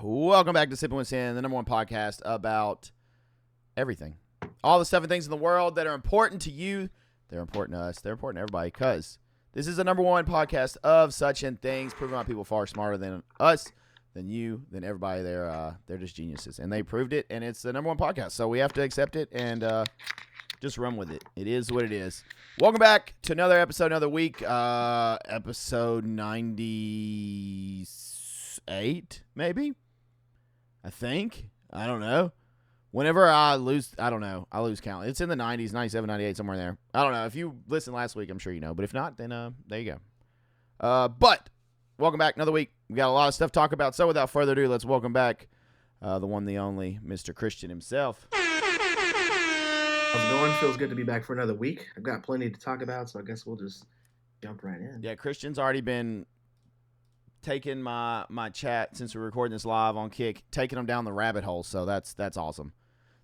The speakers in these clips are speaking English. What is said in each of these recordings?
Welcome back to Sippin With Sin, the number one podcast about everything. All the stuff and things in the world that are important to you. They're important to us. They're important to everybody because this is the number one podcast of such and things, proving out people far smarter than us, than you, than everybody. They're just geniuses, and they proved it, and it's the number one podcast. So we have to accept it and just run with it. It is what it is. Welcome back to another episode, another week. Episode 98, maybe? I think. I don't know. Whenever I lose, I don't know. I lose count. It's in the 90s, 97, 98, somewhere there. I don't know. If you listened last week, I'm sure you know. But if not, then there you go. But welcome back. Another week. We got a lot of stuff to talk about. So without further ado, let's welcome back the one, the only, Mr. Christian himself. How's it going? Feels good to be back for another week. I've got plenty to talk about, so I guess we'll just jump right in. Yeah, Christian's already been taking my chat since we're recording this live on Kick, taking them down the rabbit hole. So that's awesome.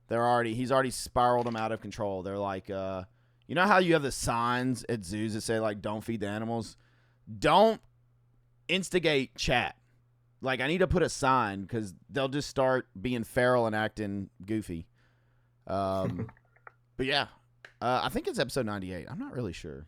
He's already spiraled them out of control. They're like, you know how you have the signs at zoos that say like, "Don't feed the animals." Don't instigate chat. Like, I need to put a sign because they'll just start being feral and acting goofy. But yeah, I think it's episode 98. I'm not really sure.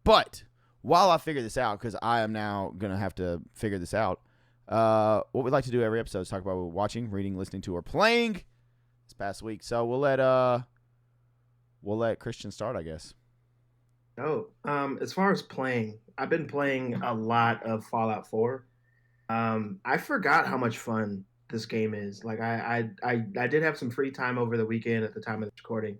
But while I figure this out, because I am now going to have to figure this out, what we'd like to do every episode is talk about what we're watching, reading, listening to, or playing this past week. So we'll let Christian start, I guess. As far as playing, I've been playing a lot of Fallout 4. I forgot how much fun this game is. Like I did have some free time over the weekend at the time of the recording,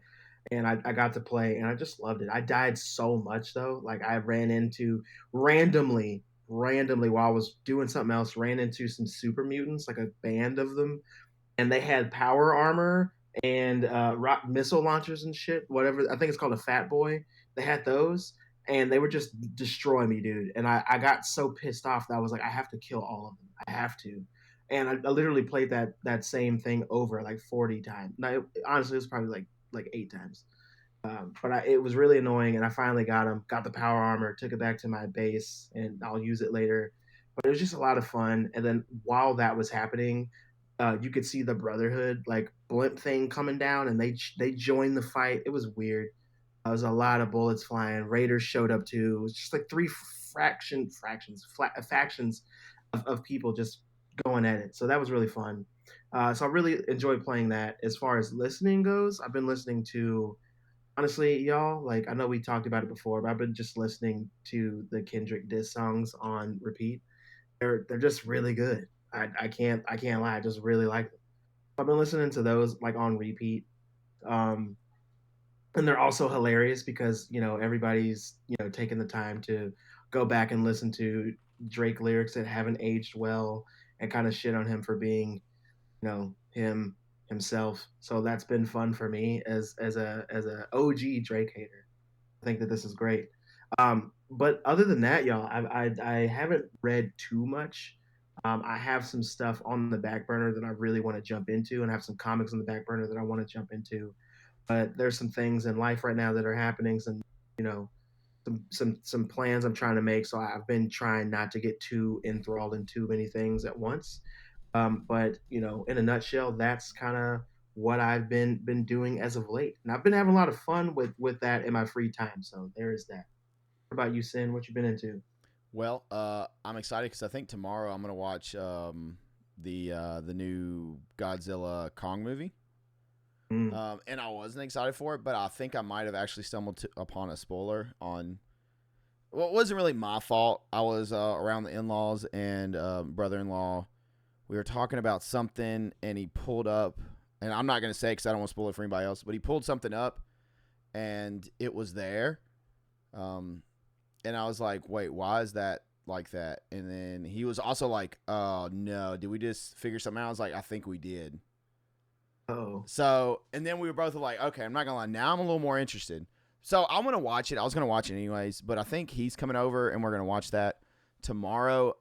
and I got to play, and I just loved it. I died so much though. Like I ran into randomly while I was doing something else, ran into some super mutants, like a band of them, and they had power armor and rock missile launchers and shit. Whatever, I think it's called a Fat Boy. They had those, and they would just destroy me, dude. And I got so pissed off that I was like, I have to kill all of them. I have to. And I literally played that same thing over like 40 times. Now, honestly, it was probably like 8 times. But it was really annoying, and I finally got the power armor, took it back to my base, and I'll use it later. But it was just a lot of fun. And then while that was happening, you could see the Brotherhood like blimp thing coming down, and they joined the fight. It was weird. There was a lot of bullets flying. Raiders showed up too. It was just like 3 factions of people just going at it. So that was really fun. So I really enjoyed playing that. As far as listening goes, I've been listening to, honestly, y'all, like I know we talked about it before, but I've been just listening to the Kendrick diss songs on repeat. They're just really good. I can't lie. I just really like them. I've been listening to those like on repeat. And they're also hilarious because, everybody's, taking the time to go back and listen to Drake lyrics that haven't aged well and kind of shit on him for being, himself. So that's been fun for me as a OG Drake hater. I think that this is great. But other than that, y'all, I haven't read too much. I have some stuff on the back burner that I really want to jump into, and I have some comics on the back burner that I want to jump into. But there's some things in life right now that are happening, some plans I'm trying to make. So I've been trying not to get too enthralled in too many things at once. But in a nutshell, that's kind of what I've been doing as of late, and I've been having a lot of fun with that in my free time. So there is that. What about you, Sin? What you been into? Well, I'm excited because I think tomorrow I'm gonna watch the new Godzilla Kong movie. And I wasn't excited for it, but I think I might have actually stumbled upon a spoiler on. Well, it wasn't really my fault. I was around the in-laws and brother-in-law. We were talking about something, and he pulled up, and I'm not gonna say because I don't want to spoil it for anybody else. But he pulled something up, and it was there. And I was like, wait, why is that like that? And then he was also like, oh, no, did we just figure something out? I was like, I think we did. Oh. So, and then we were both like, okay, I'm not going to lie. Now I'm a little more interested. So I'm going to watch it. I was going to watch it anyways, but I think he's coming over, and we're going to watch that tomorrow.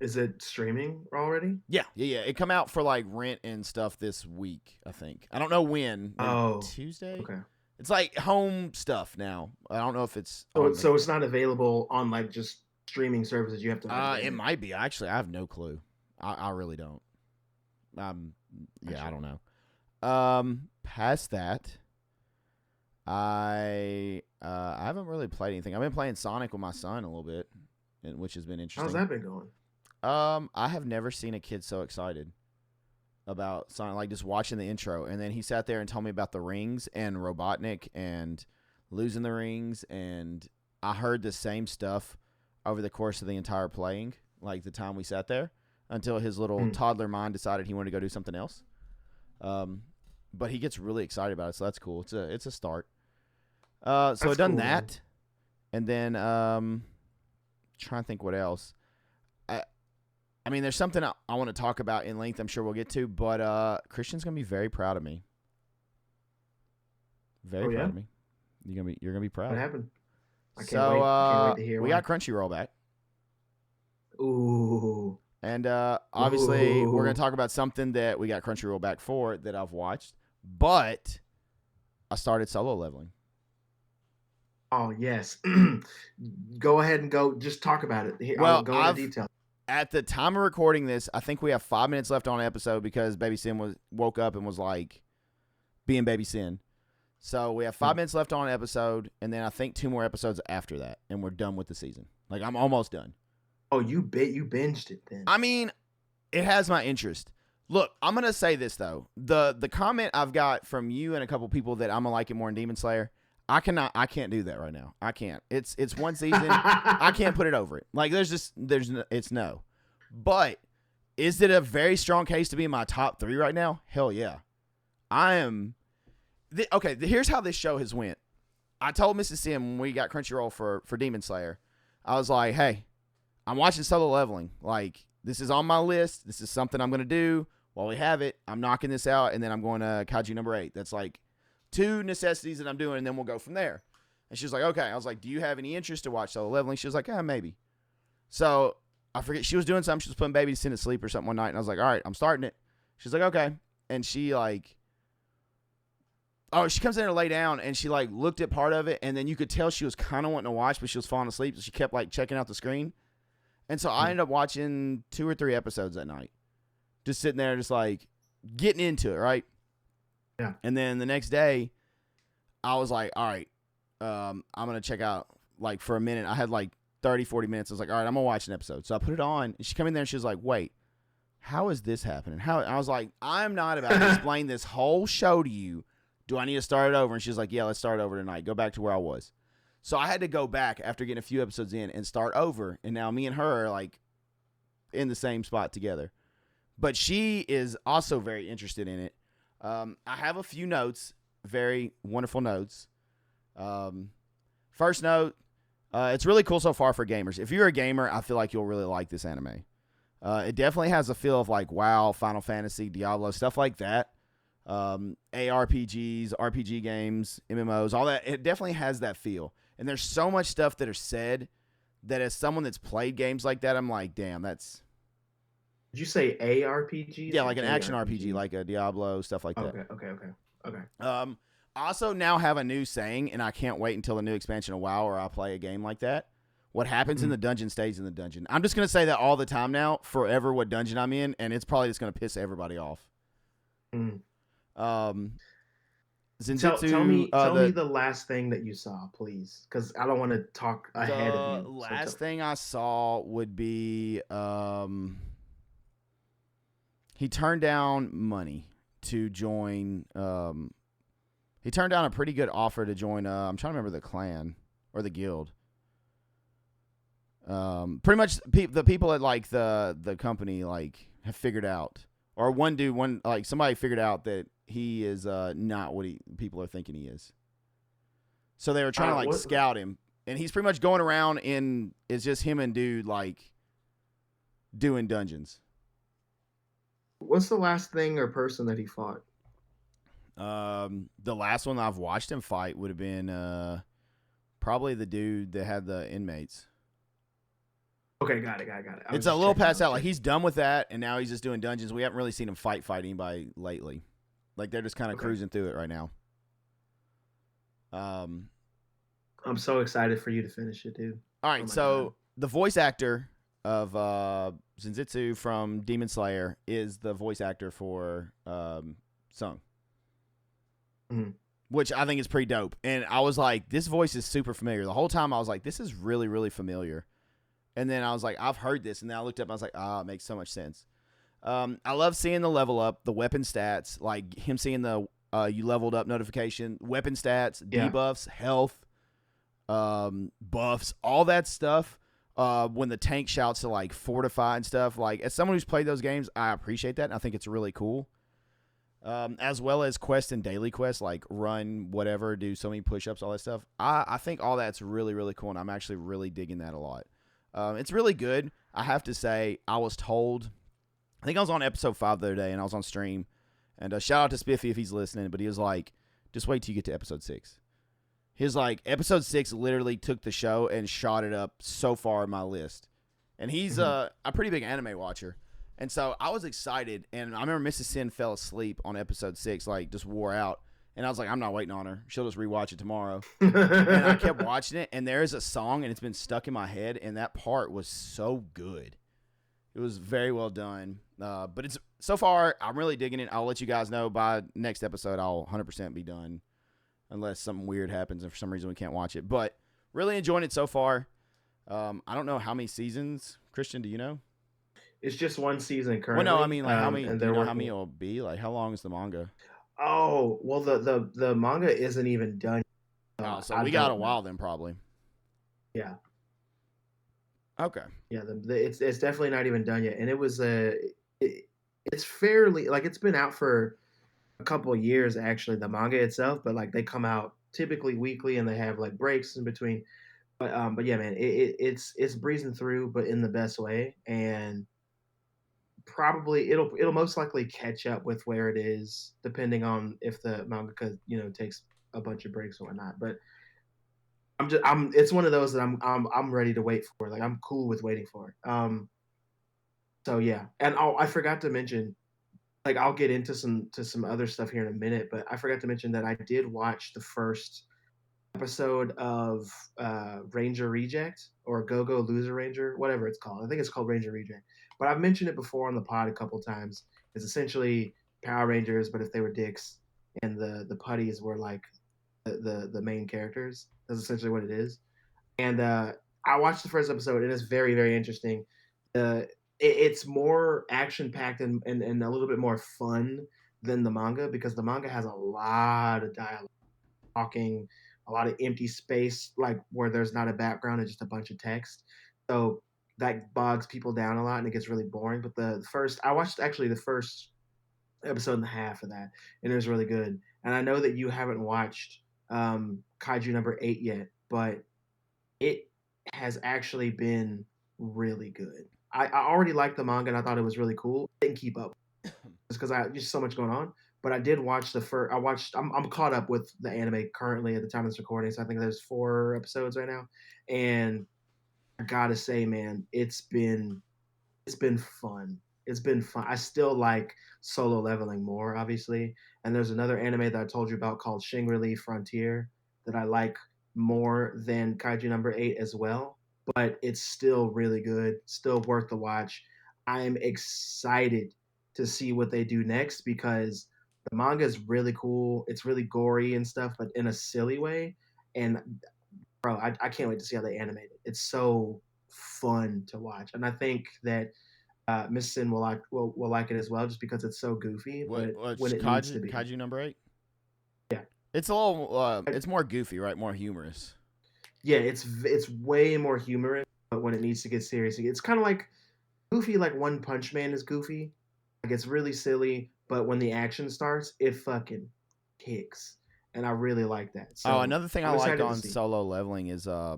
Is it streaming already? Yeah. It come out for like rent and stuff this week, I think. I don't know when. Oh. Tuesday? Okay. It's like home stuff now. I don't know if it's so it's not available on like just streaming services. You have to. It might be. Actually, I have no clue. I really don't. I don't know. Past that, I haven't really played anything. I've been playing Sonic with my son a little bit, which has been interesting. How's that been going? I have never seen a kid so excited about Sonic, like just watching the intro, and then he sat there and told me about the rings and Robotnik and losing the rings, and I heard the same stuff over the course of the entire playing, like the time we sat there, until his little toddler mind decided he wanted to go do something else. But he gets really excited about it, so that's cool. It's a start. So I've done that, and then trying to think what else. I mean, there's something I want to talk about in length. I'm sure we'll get to, but Christian's gonna be very proud of me. Very proud of me. You're gonna be proud. What happened? I can't wait to hear. We got Crunchyroll back. Ooh. And obviously, we're gonna talk about something that we got Crunchyroll back for that I've watched. But I started solo leveling. Oh yes. Go ahead and go. Just talk about it. I'll go into detail. At the time of recording this, I think we have 5 minutes left on the episode because Baby Sin woke up and was like being Baby Sin. So we have 5 minutes left on an episode, and then I think 2 more episodes after that, and we're done with the season. Like, I'm almost done. Oh, you binged it then. I mean, it has my interest. Look, I'm going to say this, though. The comment I've got from you and a couple people that I'm going to like it more in Demon Slayer, I can't do that right now. I can't. It's one season. I can't put it over it. Like, it's no. But is it a very strong case to be in my top 3 right now? Hell yeah. I am. Okay, here's how this show has went. I told Mrs. Sim when we got Crunchyroll for Demon Slayer, I was like, hey, I'm watching Solo Leveling. Like, this is on my list. This is something I'm going to do. While we have it, I'm knocking this out, and then I'm going to Kaiju number 8. That's like 2 necessities that I'm doing, and then we'll go from there. And she was like, okay. I was like, do you have any interest to watch Solo Leveling? She was like, maybe. So I forget. She was doing something. She was putting Baby Sin to sleep or something one night, and I was like, all right, I'm starting it. She's like, okay. And she like, she comes in there to lay down, and she like looked at part of it, and then you could tell she was kind of wanting to watch, but she was falling asleep, so she kept like checking out the screen. And so I ended up watching 2 or 3 episodes that night. Just sitting there, just like getting into it, right? Yeah. And then the next day, I was like, all right, I'm going to check out, like, for a minute. I had like 30, 40 minutes. I was like, all right, I'm going to watch an episode. So I put it on, and she came in there, and she was like, wait, how is this happening? I was like, I'm not about to explain this whole show to you. Do I need to start it over? And she's like, yeah, let's start over tonight. Go back to where I was. So I had to go back after getting a few episodes in and start over. And now me and her are like in the same spot together. But she is also very interested in it. I have a few notes, very wonderful notes. First note, it's really cool so far for gamers. If you're a gamer, I feel like you'll really like this anime. It definitely has a feel of like WoW, Final Fantasy, Diablo, stuff like that. ARPGs, RPG games, MMOs, all that. It definitely has that feel. And there's so much stuff that are said that as someone that's played games like that, I'm like, damn, that's... Did you say ARPGs? Yeah, like an action RPG, like a Diablo, stuff like that. Okay. I also now have a new saying, and I can't wait until the new expansion of WoW or I play a game like that. What happens in the dungeon stays in the dungeon. I'm just going to say that all the time now, forever what dungeon I'm in, and it's probably just going to piss everybody off. Zenjutsu, tell me the last thing that you saw, please, because I don't want to talk ahead of you. The last thing I saw would be he turned down money to join. He turned down a pretty good offer to join. I'm trying to remember the clan or the guild. Pretty much the people at like the company like have figured out, or somebody figured out that he is not what people are thinking he is. So they were trying to scout him, and he's pretty much going around and it's just him and dude like doing dungeons. What's the last thing or person that he fought? The last one I've watched him fight would have been probably the dude that had the inmates. Okay, got it. It's a little past out. Like he's done with that, and now he's just doing dungeons. We haven't really seen him fight anybody lately. Like they're just kind of cruising through it right now. I'm so excited for you to finish it, dude. All right, so God. The voice actor of Zenitsu from Demon Slayer is the voice actor for Sung. Mm-hmm. Which I think is pretty dope. And I was like, this voice is super familiar. The whole time I was like, this is really, really familiar. And then I was like, I've heard this. And then I looked up and I was like, it makes so much sense. I love seeing the level up, the weapon stats, like him seeing the you leveled up notification, weapon stats, debuffs, health, buffs, all that stuff. When the tank shouts to like fortify and stuff, like as someone who's played those games, I appreciate that. And I think it's really cool. As well as quest and daily quests, like run whatever, do so many push-ups, all that stuff. I think all that's really, really cool, and I'm actually really digging that a lot. It's really good. I have to say, I was told, I think I was on episode 5 the other day, and I was on stream, and shout out to Spiffy if he's listening, but he was like, just wait till you get to episode 6. He was like, episode 6 literally took the show and shot it up so far in my list. And he's a pretty big anime watcher. And so I was excited, and I remember Mrs. Sin fell asleep on episode 6, like just wore out. And I was like, I'm not waiting on her. She'll just rewatch it tomorrow. And I kept watching it, and there is a song, and it's been stuck in my head, and that part was so good. It was very well done. But it's so far, I'm really digging it. I'll let you guys know by next episode, I'll 100% be done, unless something weird happens and for some reason we can't watch it. But really enjoying it so far. I don't know how many seasons. Christian, do you know? It's just one season currently. Well, no, I mean, like, how many? And Do you know how many it'll be? Like, how long is the manga? Oh, well, the manga isn't even done. So we got a while then, probably. Yeah. Okay. Yeah, it's definitely not even done yet, and it was it's fairly like it's been out for a couple of years actually, the manga itself, but like they come out typically weekly and they have like breaks in between. But yeah, man, it's breezing through, but in the best way, and probably it'll most likely catch up with where it is, depending on if the manga takes a bunch of breaks or whatnot. But it's one of those that I'm ready to wait for. Like I'm cool with waiting for it. So yeah, and I forgot to mention, like I'll get into some other stuff here in a minute, but I forgot to mention that I did watch the first episode of Ranger Reject or Go Go Loser Ranger, whatever it's called. I think it's called Ranger Reject. But I've mentioned it before on the pod a couple times. It's essentially Power Rangers, but if they were dicks, and the putties were like the main characters. That's essentially what it is. And I watched the first episode, and it's very, very interesting. It's more action packed and a little bit more fun than the manga, because the manga has a lot of dialogue, talking, a lot of empty space, like where there's not a background and just a bunch of text. So that bogs people down a lot and it gets really boring. But I watched actually the first episode and a half of that, and it was really good. And I know that you haven't watched Kaiju number 8 yet, but it has actually been really good. I already liked the manga and I thought it was really cool. I didn't keep up just because I just so much going on. But I did watch the first. I'm caught up with the anime currently at the time of this recording. So I think there's 4 episodes right now, and I gotta say, man, it's been fun. It's been fun. I still like Solo Leveling more, obviously. And there's another anime that I told you about called Shangri-La Frontier that I like more than Kaiju number 8 as well. But it's still really good, still worth the watch. I'm excited to see what they do next, because the manga is really cool. It's really gory and stuff, but in a silly way. And bro, I can't wait to see how they animate it. It's so fun to watch, and I think that Miss Sin will like it as well, just because it's so goofy. But when it needs to be. Kaiju number 8. Yeah, it's a little. It's more goofy, right? More humorous. Yeah, it's way more humorous, but when it needs to get serious, it's kind of like goofy. Like One Punch Man is goofy. Like it's really silly, but when the action starts, it fucking kicks, and I really like that. So another thing I like on Solo Leveling is I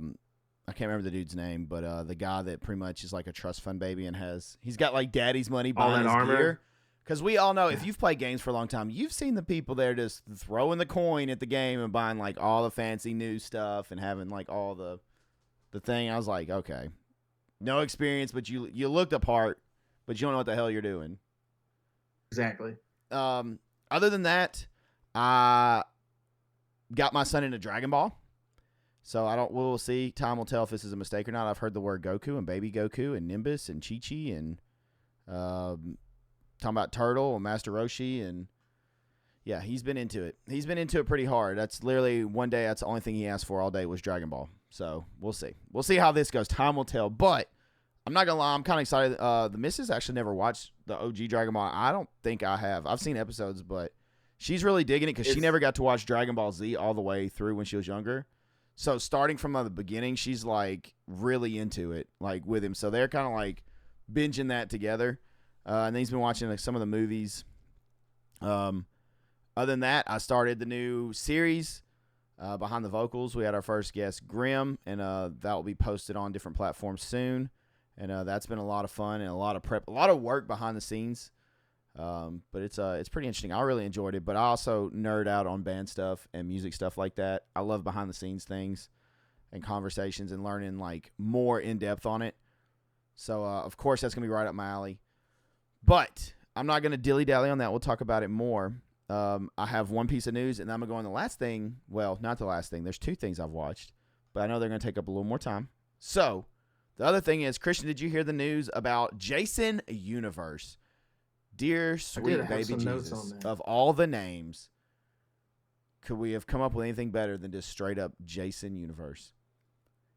can't remember the dude's name, but the guy that pretty much is like a trust fund baby and he's got like daddy's money buying his armor. Gear. Because we all know, if you've played games for a long time, you've seen the people there just throwing the coin at the game and buying like all the fancy new stuff and having like all the thing. I was like, okay, no experience, but you look the part, but you don't know what the hell you're doing. Exactly. Other than that, I got my son into Dragon Ball. So we'll see. Time will tell if this is a mistake or not. I've heard the word Goku and Baby Goku and Nimbus and Chi-Chi and Um, talking about Turtle and Master Roshi, and yeah, he's been into it. He's been into it pretty hard. That's literally one day. That's the only thing he asked for all day was Dragon Ball. So we'll see. We'll see how this goes. Time will tell. But I'm not gonna lie. I'm kind of excited. The missus actually never watched the OG Dragon Ball. I don't think I have. I've seen episodes, but she's really digging it because she never got to watch Dragon Ball Z all the way through when she was younger. So starting from the beginning, she's like really into it, like with him. So they're kind of like binging that together. And then he's been watching like some of the movies. Other than that, I started the new series, Behind the Vocals. We had our first guest, Grim, and that will be posted on different platforms soon. And that's been a lot of fun and a lot of prep, a lot of work behind the scenes. But it's pretty interesting. I really enjoyed it, but I also nerd out on band stuff and music stuff like that. I love behind the scenes things and conversations and learning like more in depth on it. So of course that's gonna be right up my alley. But I'm not gonna dilly dally on that. We'll talk about it more. I have one piece of news, and then I'm gonna go on the last thing. Well, not the last thing. There's two things I've watched, but I know they're gonna take up a little more time. So the other thing is, Christian, did you hear the news about Jason Universe? Dear sweet baby Jesus, of all the names, could we have come up with anything better than just straight up Jason Universe?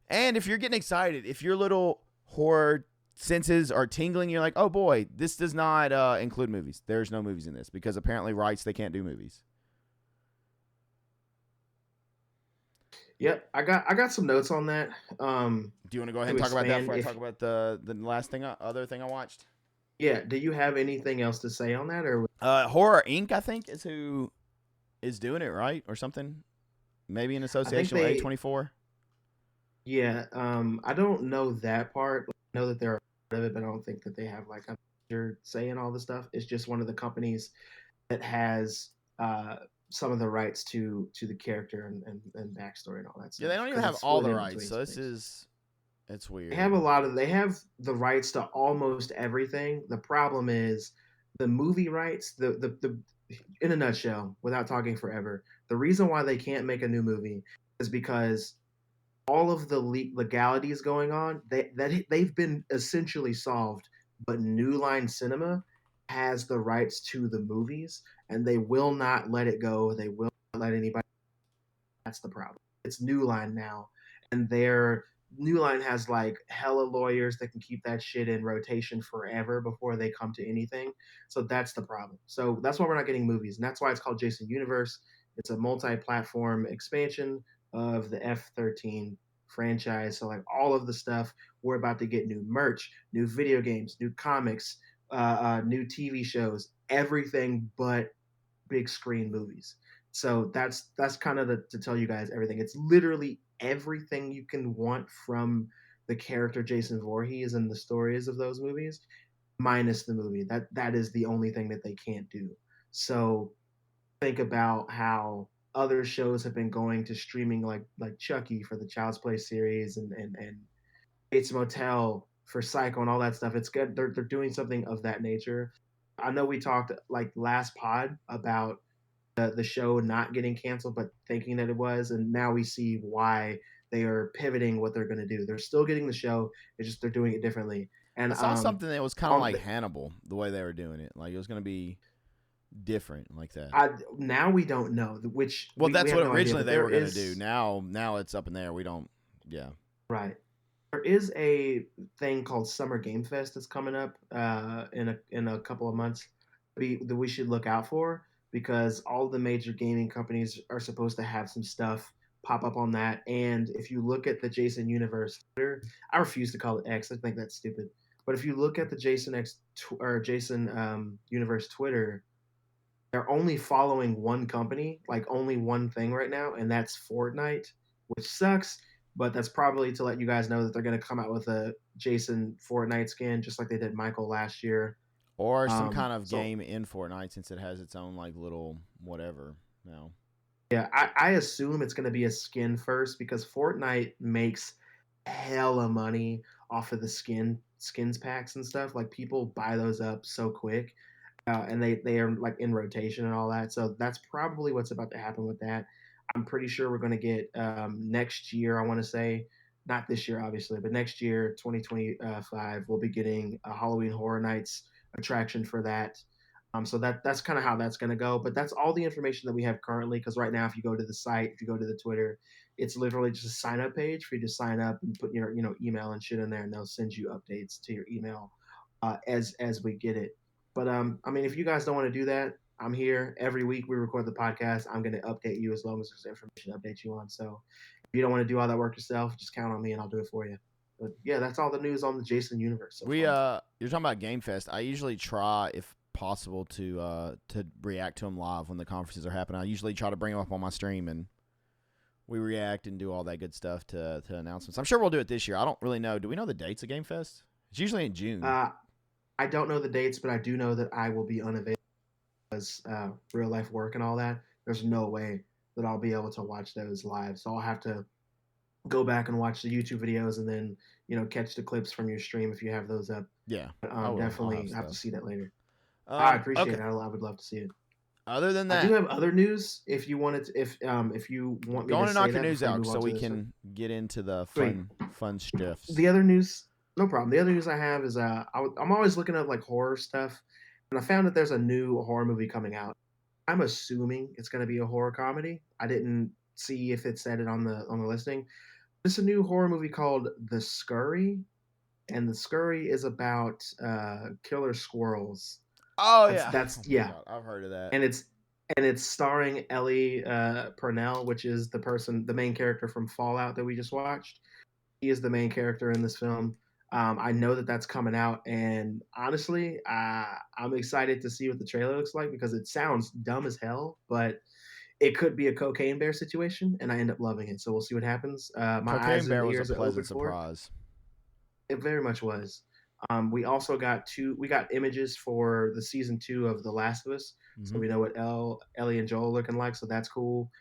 And if you're getting excited, if your little horror senses are tingling, you're like, oh boy, this does not include movies. There's no movies in this because apparently rights, they can't do movies. Yep, I got some notes on that. Do you want to go ahead and talk about that before I talk about the last thing, other thing I watched? Yeah. Do you have anything else to say on that, or Horror Inc. I think is who is doing it, right, or something? Maybe in association with A24. Yeah. I don't know that part. I know that they're a part of it, but I don't think that they have like a major say in all the stuff. It's just one of the companies that has some of the rights to the character and backstory and all that stuff. Yeah, they don't even have all the rights, so it's weird. They have the rights to almost everything. The problem is the movie rights. The in a nutshell, without talking forever, the reason why they can't make a new movie is because all of the legalities going on, they've been essentially solved. But New Line Cinema has the rights to the movies, and they will not let it go. They will not let anybody. That's the problem. It's New Line now, and their New Line has like hella lawyers that can keep that shit in rotation forever before they come to anything. So that's the problem. So that's why we're not getting movies, and that's why it's called Jason Universe. It's a multi-platform expansion of the F13 franchise. So like all of the stuff, we're about to get new merch, new video games, new comics, new TV shows, everything but big screen movies. So that's kind of to tell you guys everything. It's literally everything you can want from the character Jason Voorhees and the stories of those movies, minus the movie. That is the only thing that they can't do. So think about how other shows have been going to streaming like Chucky for the Child's Play series and Bates Motel for Psycho and all that stuff. It's good. They're doing something of that nature. I know we talked like last pod about the show not getting canceled, but thinking that it was, and now we see why they are pivoting what they're going to do. They're still getting the show. It's just they're doing it differently. And I saw something that was kind of like Hannibal, the way they were doing it. Like it was going to be different like that. Now we don't know which. Well, that's what originally they were going to do. Now it's up in there. We don't. Yeah. Right. There is a thing called Summer Game Fest that's coming up in a couple of months that we should look out for, because all the major gaming companies are supposed to have some stuff pop up on that. And if you look at the Jason Universe Twitter, I refuse to call it X. I think that's stupid. But if you look at the Jason Universe Twitter, they're only following one company, like only one thing right now, and that's Fortnite, which sucks. But that's probably to let you guys know that they're going to come out with a Jason Fortnite skin, just like they did Michael last year. Or some kind of game in Fortnite, since it has its own like little whatever now. Yeah, I assume it's going to be a skin first, because Fortnite makes hella money off of the skins packs and stuff. Like people buy those up so quick, and they are like in rotation and all that. So that's probably what's about to happen with that. I'm pretty sure we're going to get next year. I want to say, not this year obviously, but next year, 2025, we'll be getting Halloween Horror Nights attraction for that. So that's kind of how that's going to go. But that's all the information that we have currently. Because right now, if you go to the site, if you go to the Twitter, it's literally just a sign up page for you to sign up and put your email and shit in there, and they'll send you updates to your email as we get it. But I mean, if you guys don't want to do that, I'm here every week. We record the podcast. I'm going to update you as long as there's information to update you on. So if you don't want to do all that work yourself, just count on me and I'll do it for you. But yeah, that's all the news on the Jason universe. So you're talking about Game Fest. I usually try, if possible, to react to them live when the conferences are happening. I usually try to bring them up on my stream and we react and do all that good stuff to announcements. I'm sure we'll do it this year. I don't really know. Do we know the dates of Game Fest? It's usually in June. I don't know the dates, but I do know that I will be unavailable because real life work and all that. There's no way that I'll be able to watch those live. So I'll have to go back and watch the YouTube videos and then, catch the clips from your stream if you have those up. Yeah. But definitely have to see that later. I appreciate it. I would love to see it. Other than that, I do have other news. If you wanted to, if you want me to say knock your that news out so we can get into the fun stuff. The other news, no problem. The other news I have is I'm always looking at like horror stuff, and I found that there's a new horror movie coming out. I'm assuming it's going to be a horror comedy. I didn't see if it said it on the listing. It's a new horror movie called The Scurry, and The Scurry is about killer squirrels. Oh, that's yeah. God, I've heard of that. And it's starring Ellie Purnell, which is the main character from Fallout that we just watched. He is the main character in this film. I know that that's coming out, and honestly, I'm excited to see what the trailer looks like because it sounds dumb as hell, but it could be a Cocaine Bear situation, and I end up loving it. So we'll see what happens. My Cocaine eyes Bear and was ears a are pleasant open for surprise. it very much was. We also got images for the season 2 of The Last of Us, so we know what Ellie and Joel are looking like. So that's cool.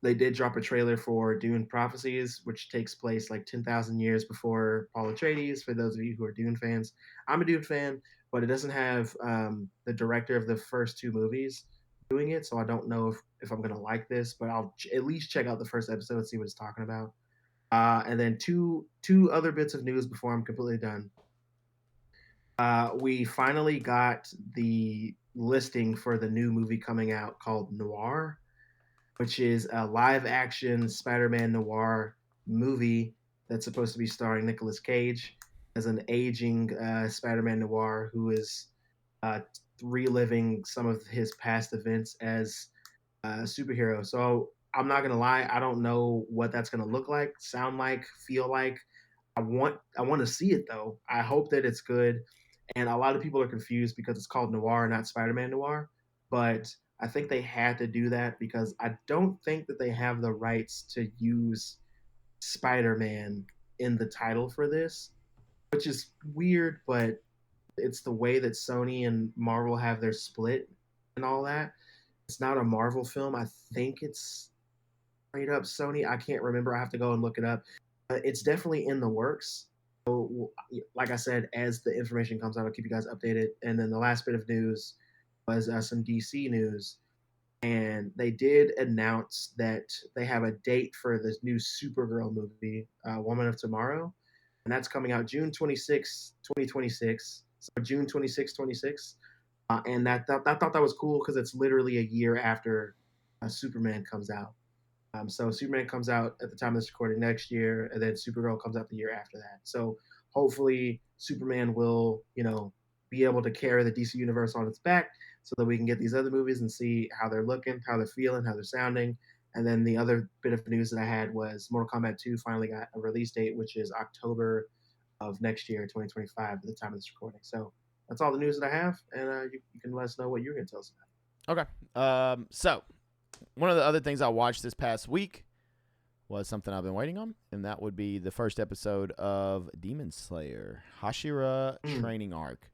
They did drop a trailer for Dune Prophecies, which takes place like 10,000 years before Paul Atreides. For those of you who are Dune fans, I'm a Dune fan, but it doesn't have the director of the first 2 movies doing it, so I don't know if I'm gonna like this, but I'll at least check out the first episode and see what it's talking about. And then two other bits of news before I'm completely done. We finally got the listing for the new movie coming out called Noir, which is a live-action Spider-Man noir movie that's supposed to be starring Nicolas Cage as an aging Spider-Man noir who is reliving some of his past events as a superhero. So I'm not gonna lie, I don't know what that's gonna look like, sound like, feel like. I want to see it though. I hope that it's good. And a lot of people are confused because it's called Noir, not Spider-Man Noir. But I think they had to do that because I don't think that they have the rights to use Spider-Man in the title for this, which is weird, but it's the way that Sony and Marvel have their split and all that. It's not a Marvel film. I think it's straight up Sony. I can't remember. I have to go and look it up. It's definitely in the works. So, like I said, as the information comes out, I'll keep you guys updated. And then the last bit of news was some DC news. And they did announce that they have a date for this new Supergirl movie, Woman of Tomorrow. And that's coming out June 26, 2026. So June 26, 26. And I thought that was cool because it's literally a year after Superman comes out. So Superman comes out at the time of this recording next year, and then Supergirl comes out the year after that. So hopefully Superman will, be able to carry the DC universe on its back so that we can get these other movies and see how they're looking, how they're feeling, how they're sounding. And then the other bit of news that I had was Mortal Kombat 2 finally got a release date, which is October of next year, 2025, at the time of this recording. So that's all the news that I have, and you can let us know what you're going to tell us about. Okay. So one of the other things I watched this past week was something I've been waiting on, and that would be the first episode of Demon Slayer, Hashira Training Arc.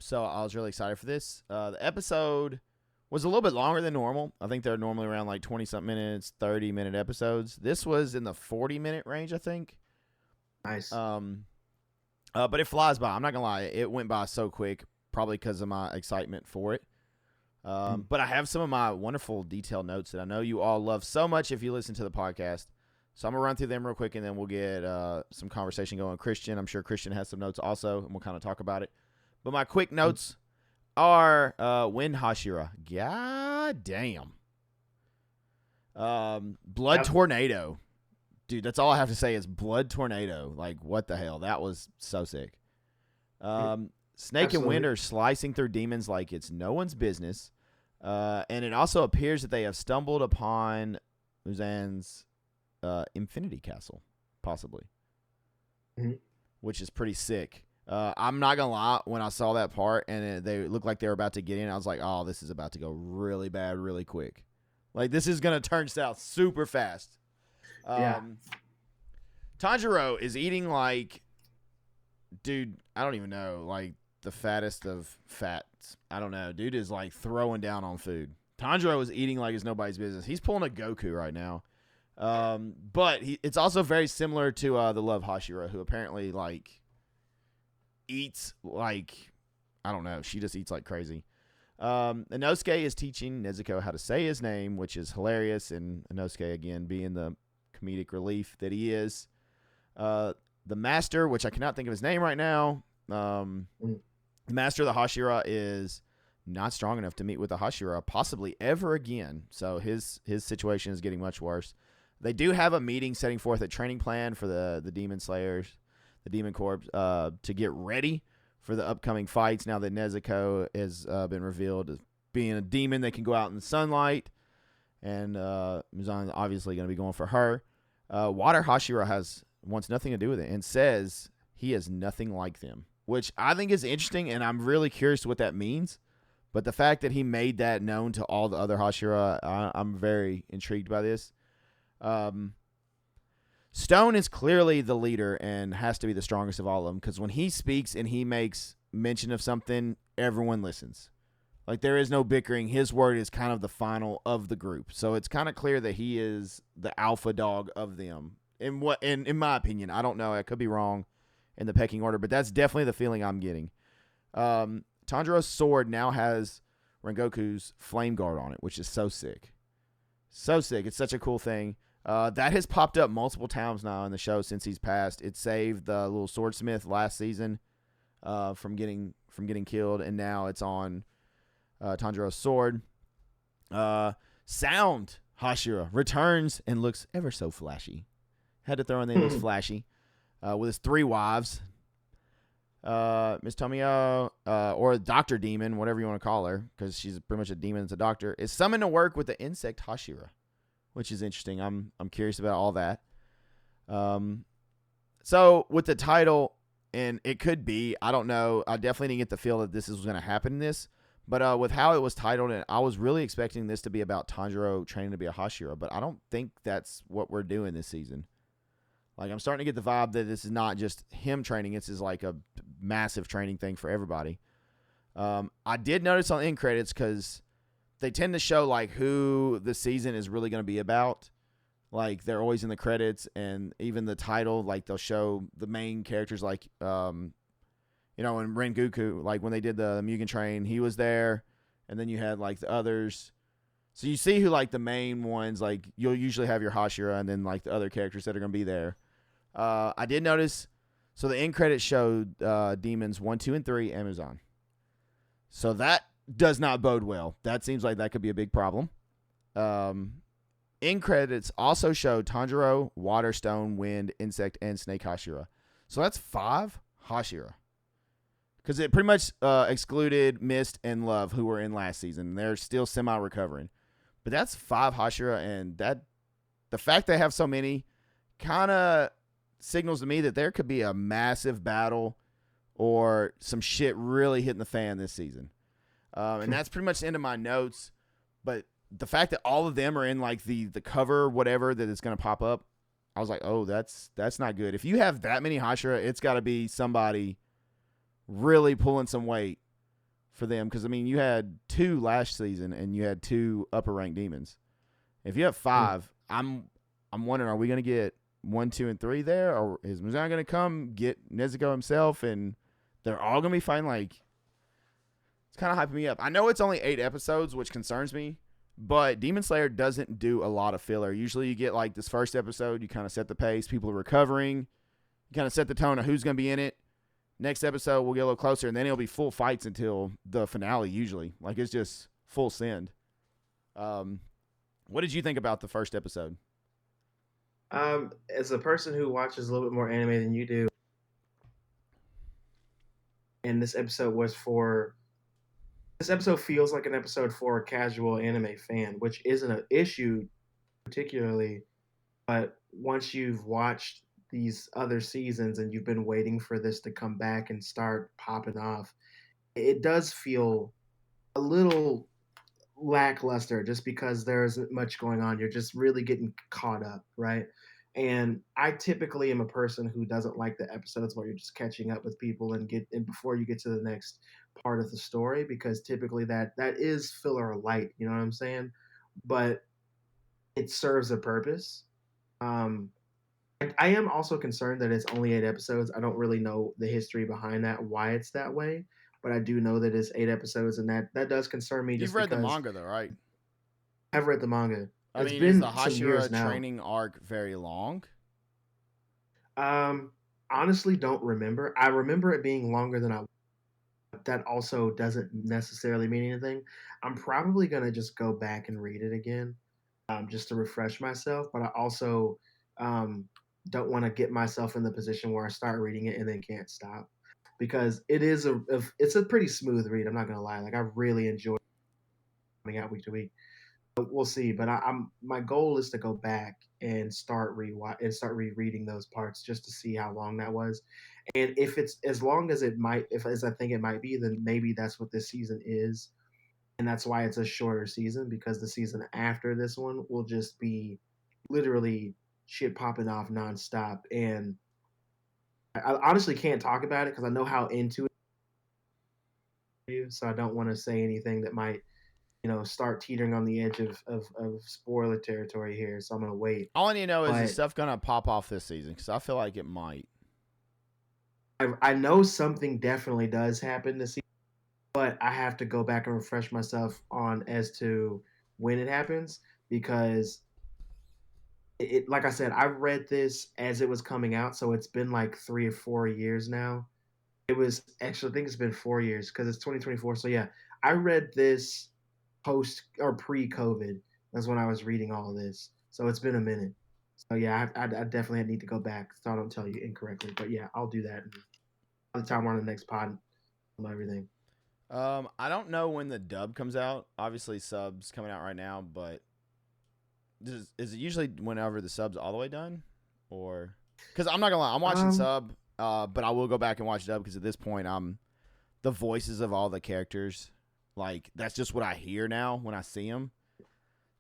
So I was really excited for this. The episode was a little bit longer than normal. I think they're normally around like 20-something minutes, 30-minute episodes. This was in the 40-minute range, I think. Nice. But it flies by. I'm not going to lie. It went by so quick, probably because of my excitement for it. But I have some of my wonderful detailed notes that I know you all love so much if you listen to the podcast. So I'm going to run through them real quick, and then we'll get some conversation going. Christian, I'm sure Christian has some notes also, and we'll kind of talk about it. But my quick notes are Wind Hashira. God damn. Blood Tornado. Dude, that's all I have to say is Blood Tornado. Like, what the hell? That was so sick. Snake and Wind are slicing through demons like it's no one's business. And it also appears that they have stumbled upon Muzan's Infinity Castle, possibly. Which is pretty sick. I'm not going to lie, when I saw that part and they looked like they were about to get in, I was like, oh, this is about to go really bad really quick. Like, this is going to turn south super fast. Tanjiro is eating like, dude, I don't even know, like the fattest of fats. I don't know. Dude is like throwing down on food. Tanjiro is eating like it's nobody's business. He's pulling a Goku right now. But it's also very similar to the Love Hashira, who apparently like eats like, I don't know. She just eats like crazy. Inosuke is teaching Nezuko how to say his name, which is hilarious. And Inosuke, again, being the comedic relief that he is. The master, which I cannot think of his name right now. The master of the Hashira is not strong enough to meet with the Hashira possibly ever again. So his situation is getting much worse. They do have a meeting setting forth a training plan for the Demon Slayers, the Demon Corps, to get ready for the upcoming fights. Now that Nezuko has been revealed as being a demon that can go out in the sunlight, and Muzan obviously going to be going for her. Water Hashira wants nothing to do with it and says he is nothing like them, which I think is interesting, and I'm really curious what that means. But the fact that he made that known to all the other Hashira, I'm very intrigued by this. Stone is clearly the leader and has to be the strongest of all of them, because when he speaks and he makes mention of something, everyone listens. Like, there is no bickering. His word is kind of the final of the group. So it's kind of clear that he is the alpha dog of them. In my opinion, I don't know. I could be wrong in the pecking order, but that's definitely the feeling I'm getting. Tanjiro's sword now has Rengoku's flame guard on it, which is so sick. So sick. It's such a cool thing. That has popped up multiple times now in the show since he's passed. It saved the little swordsmith last season from getting killed, and now it's on Tanjiro's sword. Sound Hashira returns and looks ever so flashy. Had to throw in there, looks flashy. With his 3 wives. Miss Tomio, or Dr. Demon, whatever you want to call her, because she's pretty much a demon that's a doctor, is summoned to work with the insect Hashira, which is interesting. I'm curious about all that. So with the title, and it could be, I don't know, I definitely didn't get the feel that this is going to happen in this, but with how it was titled, and I was really expecting this to be about Tanjiro training to be a Hashira, but I don't think that's what we're doing this season. Like, I'm starting to get the vibe that this is not just him training. This is like a massive training thing for everybody. I did notice on end credits, because they tend to show like who the season is really going to be about. Like, they're always in the credits, and even the title, like they'll show the main characters, like, in Rengoku, like when they did the Mugen Train, he was there, and then you had like the others. So you see who like the main ones, like you'll usually have your Hashira and then like the other characters that are going to be there. I did notice, so the end credits showed Demons 1, 2, and 3, Amazon. So that does not bode well. That seems like that could be a big problem. End credits also showed Tanjiro, Water, Stone, Wind, Insect, and Snake Hashira. So that's 5 Hashira. Because it pretty much excluded Mist and Love, who were in last season. They're still semi-recovering. But that's 5 Hashira, and the fact they have so many kind of signals to me that there could be a massive battle or some shit really hitting the fan this season. And that's pretty much the end of my notes. But the fact that all of them are in like the cover, whatever, that is going to pop up, I was like, oh, that's not good. If you have that many Hashira, it's got to be somebody really pulling some weight for them. Because, I mean, you had 2 last season and you had 2 upper ranked demons. If you have 5, I'm wondering, are we going to get 1, 2, and 3 there? Or is Muzan going to come get Nezuko himself and they're all going to be fighting? Like, it's kind of hyping me up. I know it's only 8 episodes, which concerns me, but Demon Slayer doesn't do a lot of filler. Usually you get like this first episode, you kind of set the pace, people are recovering, you kind of set the tone of who's going to be in it, Next episode, we'll get a little closer, and then it'll be full fights until the finale, usually. Like, it's just full send. What did you think about the first episode? As a person who watches a little bit more anime than you do, and this episode feels like an episode for a casual anime fan, which isn't an issue particularly, but once you've watched these other seasons and you've been waiting for this to come back and start popping off, it does feel a little lackluster just because there isn't much going on. You're just really getting caught up, right? And I typically am a person who doesn't like the episodes where you're just catching up with people and before you get to the next part of the story, because typically that is filler light, you know what I'm saying? But it serves a purpose. Um, I am also concerned that it's only 8 episodes. I don't really know the history behind that, why it's that way, but I do know that it's 8 episodes, and that does concern me. You've read the manga, though, right? I've read the manga. I mean, is the Hashira training arc very long? Honestly, don't remember. I remember it being longer than I. That also doesn't necessarily mean anything. I'm probably gonna just go back and read it again, just to refresh myself. But I also don't want to get myself in the position where I start reading it and then can't stop, because it's a pretty smooth read. I'm not gonna lie. Like, I really enjoy coming out week to week. We'll see, but my goal is to go back and start rereading those parts just to see how long that was, and if it's as long as it might, if as I think it might be, then maybe that's what this season is, and that's why it's a shorter season, because the season after this one will just be literally shit popping off nonstop, and I honestly can't talk about it because I know how into it, so I don't want to say anything that might start teetering on the edge of spoiler territory here. So I'm going to wait. All I need to know is stuff going to pop off this season? Because I feel like it might. I know something definitely does happen this season, but I have to go back and refresh myself on as to when it happens, because it like I said, I read this as it was coming out. So it's been like 3 or 4 years now. It was actually, I think it's been 4 years because it's 2024. So yeah, I read this post or pre-COVID. That's when I was reading all of this. So it's been a minute. So yeah, I definitely need to go back so I don't tell you incorrectly. But yeah, I'll do that by the time we're on the next pod and everything. I don't know when the dub comes out. Obviously, subs coming out right now, but is it usually whenever the sub's all the way done, or because I'm not gonna lie, I'm watching sub, but I will go back and watch dub because at this point, the voices of all the characters. Like, that's just what I hear now when I see them.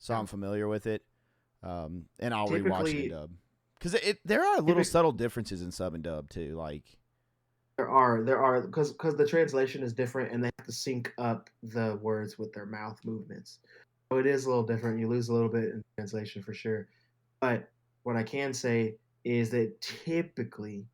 So I'm familiar with it. And I'll rewatch the dub. Because there are little subtle differences in sub and dub, too. Like, There are, because the translation is different and they have to sync up the words with their mouth movements. So it is a little different. You lose a little bit in translation for sure. But what I can say is that typically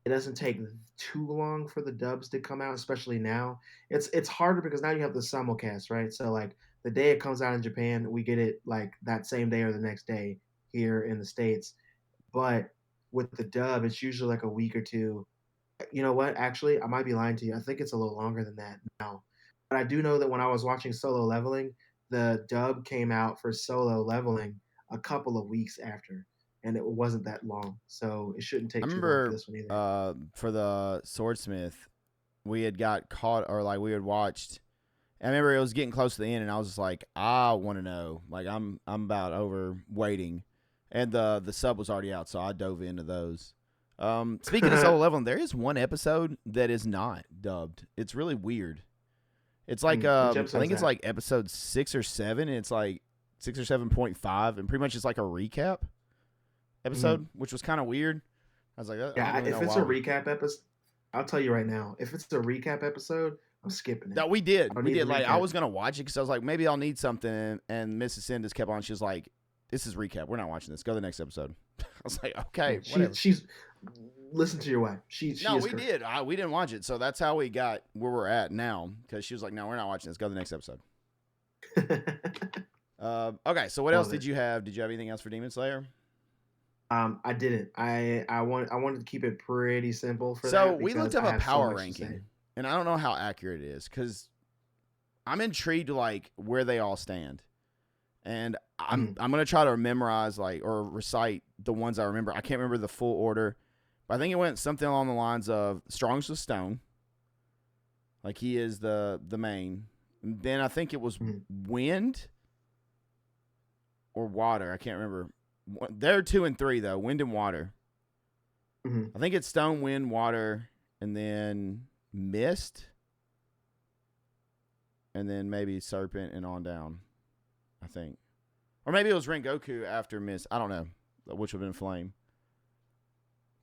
it doesn't take too long for the dubs to come out, especially now. It's harder because now you have the simulcast, right? So like the day it comes out in Japan, we get it like that same day or the next day here in the States. But with the dub, it's usually like a week or two. You know what? Actually, I might be lying to you. I think it's a little longer than that now. But I do know that when I was watching Solo Leveling, the dub came out for Solo Leveling a couple of weeks after, and it wasn't that long, so it shouldn't take too long for this one either. For the Swordsmith, we had got caught, or like we had watched. I remember it was getting close to the end, and I was just like, I want to know. Like, I'm about over waiting, and the sub was already out, so I dove into those. Speaking of Solo Leveling, there is one episode that is not dubbed. It's really weird. It's like I think it's like episode 6 or 7, and it's like 6 or 7.5, and pretty much it's like a recap episode, which was kind of weird. I was like, yeah, if it's a recap episode, I'll tell you right now, if it's a recap episode, I'm skipping it. No, we did. Like, I was gonna watch it because I was like, maybe I'll need something, and Mrs. Sin just kept on. She was like, "This is recap. We're not watching this. Go to the next episode." I was like, "Okay, whatever." She's listen to your wife. No, we did. We didn't watch it, so that's how we got where we're at now. Because she was like, "No, we're not watching this. Go to the next episode." Okay, so what else did you have? Did you have anything else for Demon Slayer? I didn't. I wanted to keep it pretty simple for So that we because looked up I a have so power much to say. ranking, and I don't know how accurate it is because I'm intrigued like where they all stand, and I'm Mhm. I'm gonna try to memorize like or recite the ones I remember. I can't remember the full order, but I think it went something along the lines of Strong's with Stone, like he is the main. And then I think it was Mhm. Wind or Water. I can't remember. They're 2 and 3 though. Wind and Water. Mhm. I think it's Stone, Wind, Water, and then Mist, and then maybe Serpent and on down. I think, or maybe it was Rengoku after Mist. I don't know, which would have been Flame.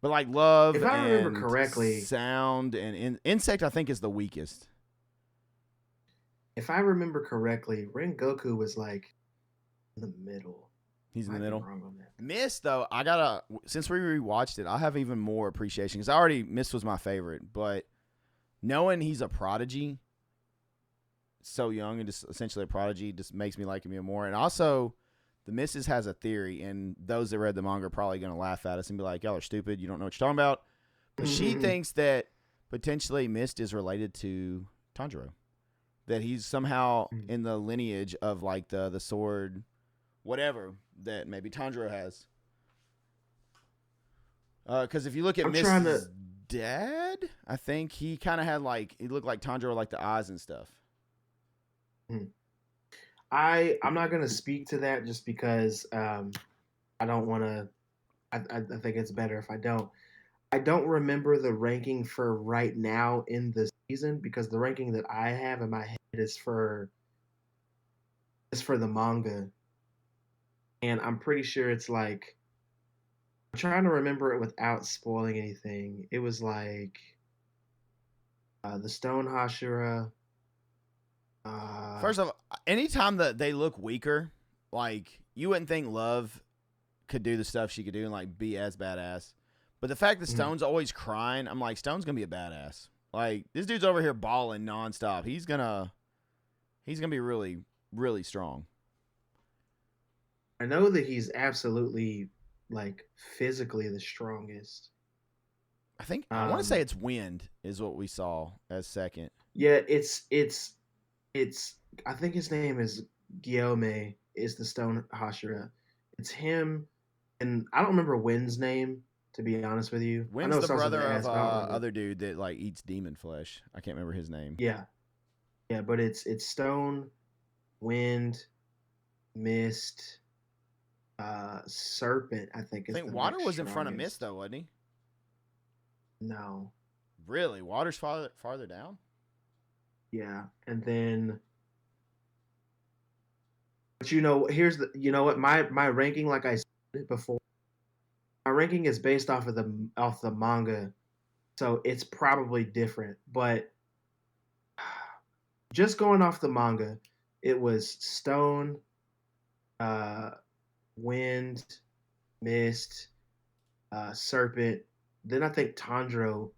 But like Love If I remember and correctly, Sound and Insect, I think is the weakest. if I remember correctly, Rengoku was like in the middle. He's in the Might be middle. wrong on that. Mist though, I gotta since we rewatched it, I have even more appreciation because I already Mist was my favorite, but knowing he's a prodigy, so young and just essentially a prodigy, just makes me like him even more. And also, the missus has a theory, and those that read the manga are probably gonna laugh at us and be like, "Y'all are stupid. You don't know what you're talking about." But she thinks that potentially Mist is related to Tanjiro, that he's somehow in the lineage of like the sword, whatever that maybe Tanjiro has. Because if you look at I'm trying to. Mist's dad, I think he kind of had like he looked like Tanjiro, like the eyes and stuff. Hmm. I'm not gonna speak to that just because I don't want to. I think it's better if I don't. I don't remember the ranking for right now in the season because the ranking that I have in my head is for the manga, and I'm pretty sure it's like I'm trying to remember it without spoiling anything. It was like the Stone Hashira. Uh, First of all, anytime that they look weaker, like you wouldn't think Love could do the stuff she could do and like be as badass. But the fact that mhm. Stone's always crying, I'm like, Stone's gonna be a badass. Like this dude's over here balling nonstop. He's gonna be really, really strong. I know that he's absolutely like physically the strongest. I think I want to say Um, it's Wind is what we saw as second. yeah, it's. I think his name is Guillaume. Is the Stone Hashira? It's him, and I don't remember Win's name to be honest with you. I know Wind's it the starts with an brother of S, but I don't remember. other dude that like eats demon flesh. I can't remember his name. Yeah, yeah, but it's Stone, Wind, Mist, Serpent. I think I is think the Water next was in front of Mist strongest. though, wasn't he? No, Really? Water's farther down? yeah, and then but here's the you know what my ranking like I said before my ranking is based off the manga, so it's probably different. But just going off the manga, it was Stone, uh, Wind, Mist, Serpent. Then I think Tandro,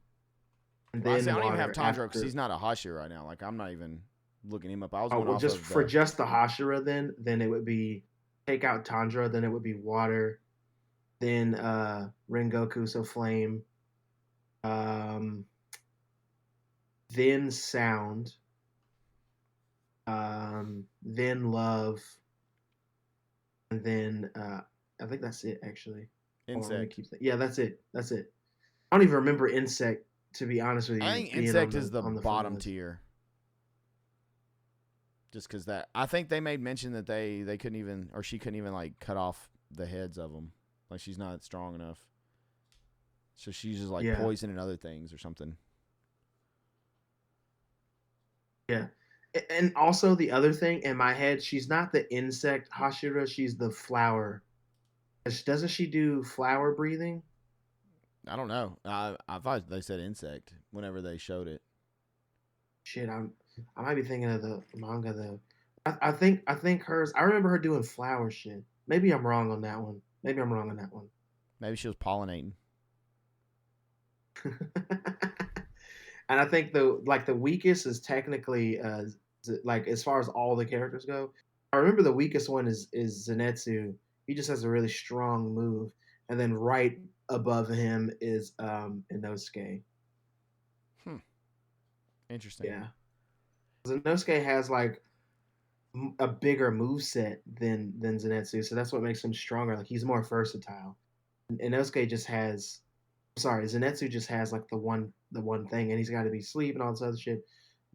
and Well, I say then I don't even have Water Tanjiro because after. he's not a Hashira right now. Like I'm not even looking him up. I was Oh going well, off just of for the just the Hashira, then it would be take out Tandro, then it would be Water, then Rengoku, so Flame, um, then Sound, then Love, and then I think that's it actually. Hold on, let me insect. keep that. Yeah, that's it. That's it. I don't even remember Insect to be honest with I you think being on insect is the the on the front bottom list. tier. Just because that, I think they made mention that they couldn't even, or she couldn't even like cut off the heads of them. Like she's not strong enough, so she's just like Yeah, poison and other things or something. yeah. And also the other thing in my head, she's not the insect Hashira, she's the flower. Doesn't she do flower breathing? I don't know. I thought they said insect whenever they showed it. Shit, I might be thinking of the manga though. I think hers. I remember her doing flower shit. Maybe I'm wrong on that one. Maybe I'm wrong on that one. Maybe she was pollinating. And I think the weakest is technically like as far as all the characters go. I remember the weakest one is Zenitsu. He just has a really strong move. and then right above him is Inosuke. Interesting. Yeah, Inosuke has like a bigger move set than Zenitsu, so that's what makes him stronger. Like he's more versatile. And Inosuke just has, sorry, Zenitsu just has like the one thing, and he's got to be asleep and all this other shit.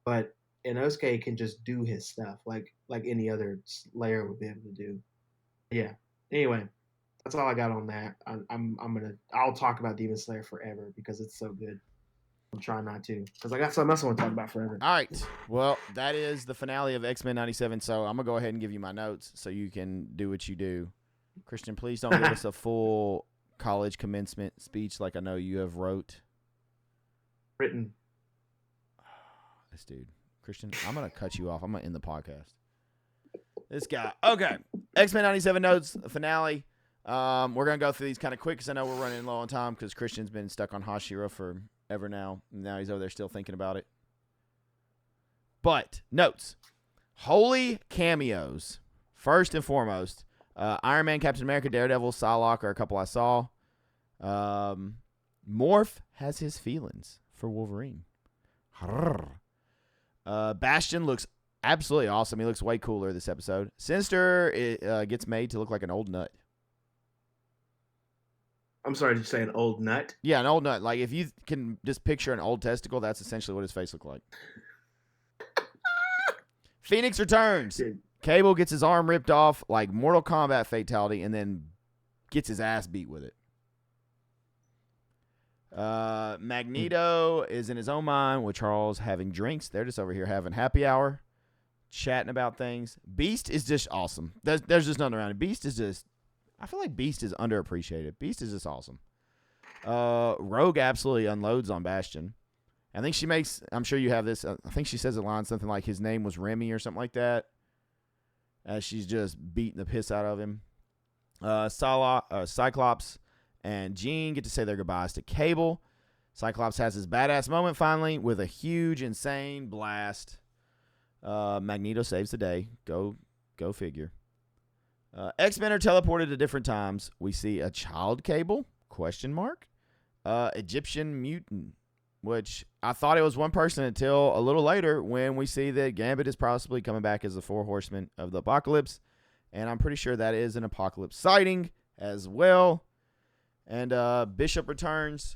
But Inosuke can just do his stuff like any other Slayer would be able to do. Yeah. Anyway, that's all I got on that. I'll talk about Demon Slayer forever because it's so good. I'm trying not to because I got something else I want to talk about forever. All right. Well, that is the finale of X-Men 97. So I'm going to go ahead and give you my notes so you can do what you do. Christian, please don't give us a full college commencement speech like I know you have wrote. Written. This dude. Christian, I'm going to cut you off. I'm going to end the podcast. This guy. Okay. X-Men 97 notes, finale. We're going to go through these kind of quick because I know we're running low on time because Christian's been stuck on Hashira forever now. Now he's over there still thinking about it. But, notes. Holy cameos. First and foremost, Iron Man, Captain America, Daredevil, Psylocke are a couple I saw. Morph has his feelings for Wolverine. Bastion looks absolutely awesome. He looks way cooler this episode. Sinister gets made to look like an old nut. I'm sorry, did you say an old nut? Yeah, an old nut. Like, if you can just picture an old testicle, that's essentially what his face looked like. Phoenix returns. Dude. Cable gets his arm ripped off like Mortal Kombat fatality and then gets his ass beat with it. Magneto is in his own mind with Charles having drinks. They're just over here having happy hour, chatting about things. Beast is just awesome. There's just nothing around it. Beast is just, I feel like Beast is underappreciated. Beast is just awesome. Rogue absolutely unloads on Bastion. I think she makes, I'm sure you have this, I think she says a line something like his name was Remy or something like that. As she's just beating the piss out of him. Cyclops and Jean get to say their goodbyes to Cable. Cyclops has his badass moment finally with a huge, insane blast. Magneto saves the day. Go figure. X-Men are teleported to different times. We see a child Cable, ? Egyptian mutant, which I thought it was one person until a little later when we see that Gambit is possibly coming back as the 4 horsemen of the apocalypse. And I'm pretty sure that is an apocalypse sighting as well. And Bishop returns.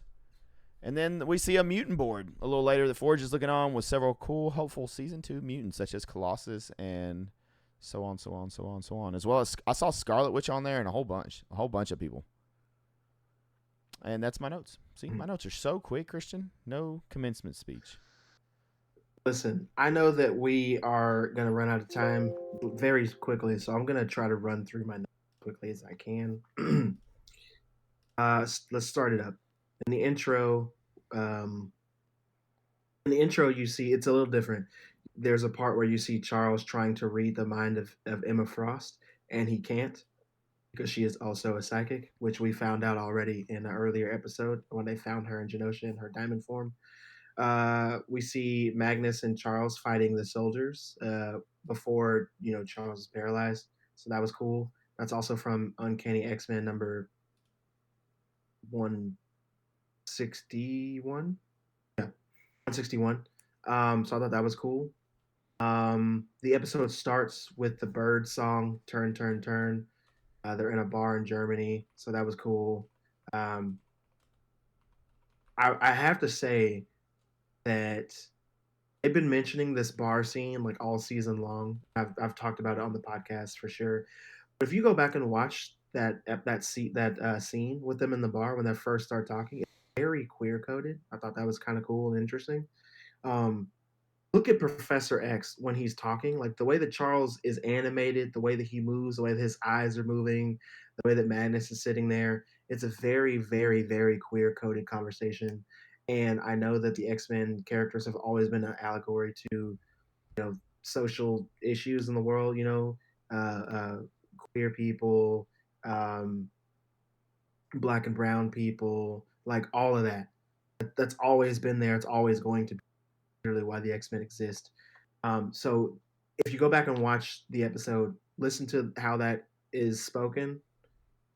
And then we see a mutant board a little later. The Forge is looking on with several cool, hopeful Season 2 mutants, such as Colossus and so on. As well as I saw Scarlet Witch on there and a whole bunch of people. And that's my notes. See, my notes are so quick, Christian. No commencement speech. Listen, I know that we are going to run out of time very quickly, so I'm going to try to run through my notes as quickly as I can. Let's start it up. In the intro, you see it's a little different. There's a part where you see Charles trying to read the mind of Emma Frost, and he can't because she is also a psychic, which we found out already in an earlier episode when they found her in Genosha in her diamond form. We see Magnus and Charles fighting the soldiers before Charles is paralyzed, so that was cool. That's also from Uncanny X-Men number 161. Yeah, 161. So I thought that was cool. The episode starts with the bird song "Turn, Turn, Turn." They're in a bar in Germany, so that was cool. I have to say that they've been mentioning this bar scene like all season long. I've talked about it on the podcast for sure. But if you go back and watch that scene with them in the bar when they first start talking, it's very queer coded. I thought that was kind of cool and interesting. Look at Professor X when he's talking, like the way that Charles is animated, the way that he moves, the way that his eyes are moving, the way that Magnus is sitting there. It's a very, very, very queer coded conversation. And I know that the X-Men characters have always been an allegory to, social issues in the world, queer people, black and brown people, like all of that. That's always been there. It's always going to be literally why the X-Men exist. So if you go back and watch the episode, listen to how that is spoken.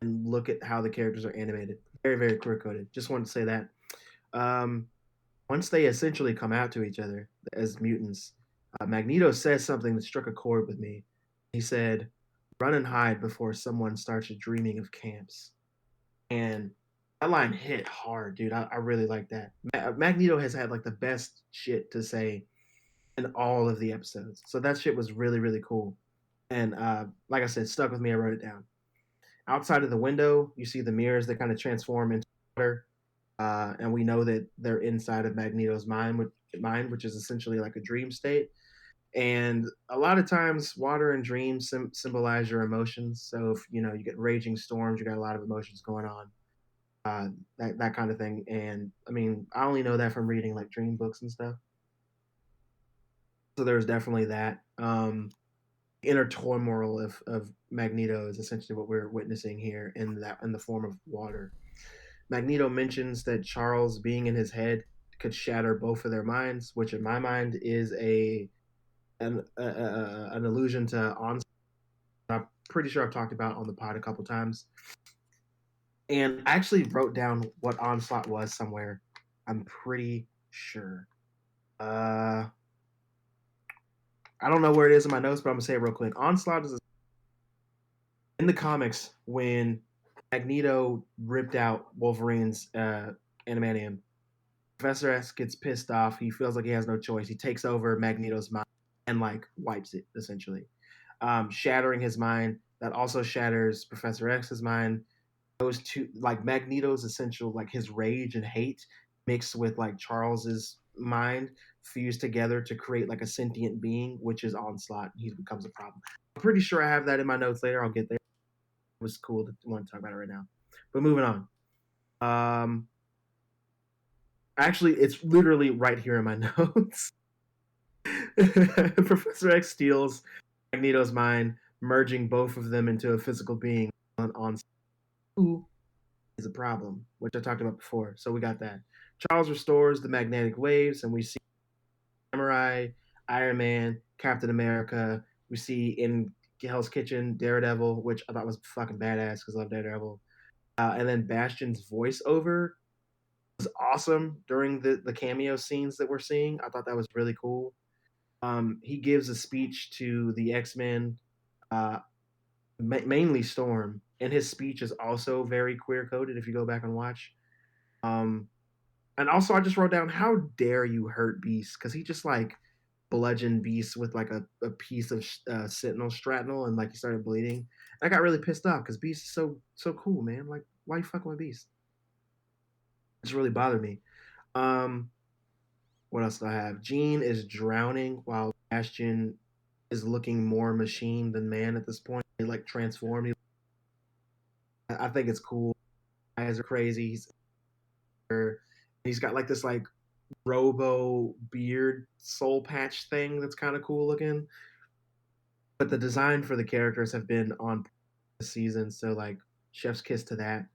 and look at how the characters are animated. Very, very queer coded. Just wanted to say that. Um, Once they essentially come out to each other as mutants, Magneto says something that struck a chord with me. He said, "Run and hide before someone starts dreaming of camps." And that line hit hard, dude. I really like that. Magneto has had like the best shit to say in all of the episodes. So that shit was really, really cool. And like I said, stuck with me. I wrote it down. Outside of the window, you see the mirrors that kind of transform into water. And we know that they're inside of Magneto's mind, which is essentially like a dream state. And a lot of times, water and dreams symbolize your emotions. So if you get raging storms, you got a lot of emotions going on, that kind of thing. And I mean, I only know that from reading like dream books and stuff. So there's definitely that. Inner turmoil of Magneto is essentially what we're witnessing here in the form of water. Magneto mentions that Charles being in his head could shatter both of their minds, which in my mind is an allusion to Onslaught. I'm pretty sure I've talked about on the pod a couple times. And I actually wrote down what Onslaught was somewhere. I'm pretty sure. I don't know where it is in my notes, but I'm gonna say it real quick. Onslaught is in the comics when Magneto ripped out Wolverine's adamantium. Professor X gets pissed off. He feels like he has no choice. He takes over Magneto's mind and like wipes it essentially, shattering his mind. That also shatters Professor X's mind. Those two, like Magneto's essential, like his rage and hate mixed with like Charles's mind, fused together to create like a sentient being, which is Onslaught. He becomes a problem. I'm pretty sure I have that in my notes later. I'll get there. It was cool to want to talk about it right now. But moving on. Um, Actually, it's literally right here in my notes. Professor X steals Magneto's mind, merging both of them into a physical being on who is a problem, which I talked about before. So we got that. Charles restores the magnetic waves, and we see Samurai, Iron Man, Captain America. We see in Hell's Kitchen Daredevil, which I thought was fucking badass because I love Daredevil. And then Bastion's voiceover was awesome during the cameo scenes that we're seeing. I thought that was really cool. He gives a speech to the X-Men, uh, mainly Storm, and his speech is also very queer coded. If you go back and watch, um, and also I just wrote down, "How dare you hurt Beast?" Because he just like bludgeoned Beast with like a piece of Sentinel shrapnel, and like he started bleeding. I got really pissed off because Beast is so cool, man. Like, why you fucking with Beast? It's really bothered me. Um, what else do I have? Jean is drowning while Bastion is looking more machine than man at this point. He like transformed. I think it's cool. Eyes are crazy. He's got like this like robo beard soul patch thing that's kind of cool looking. But the design for the characters have been on the season, so like chef's kiss to that.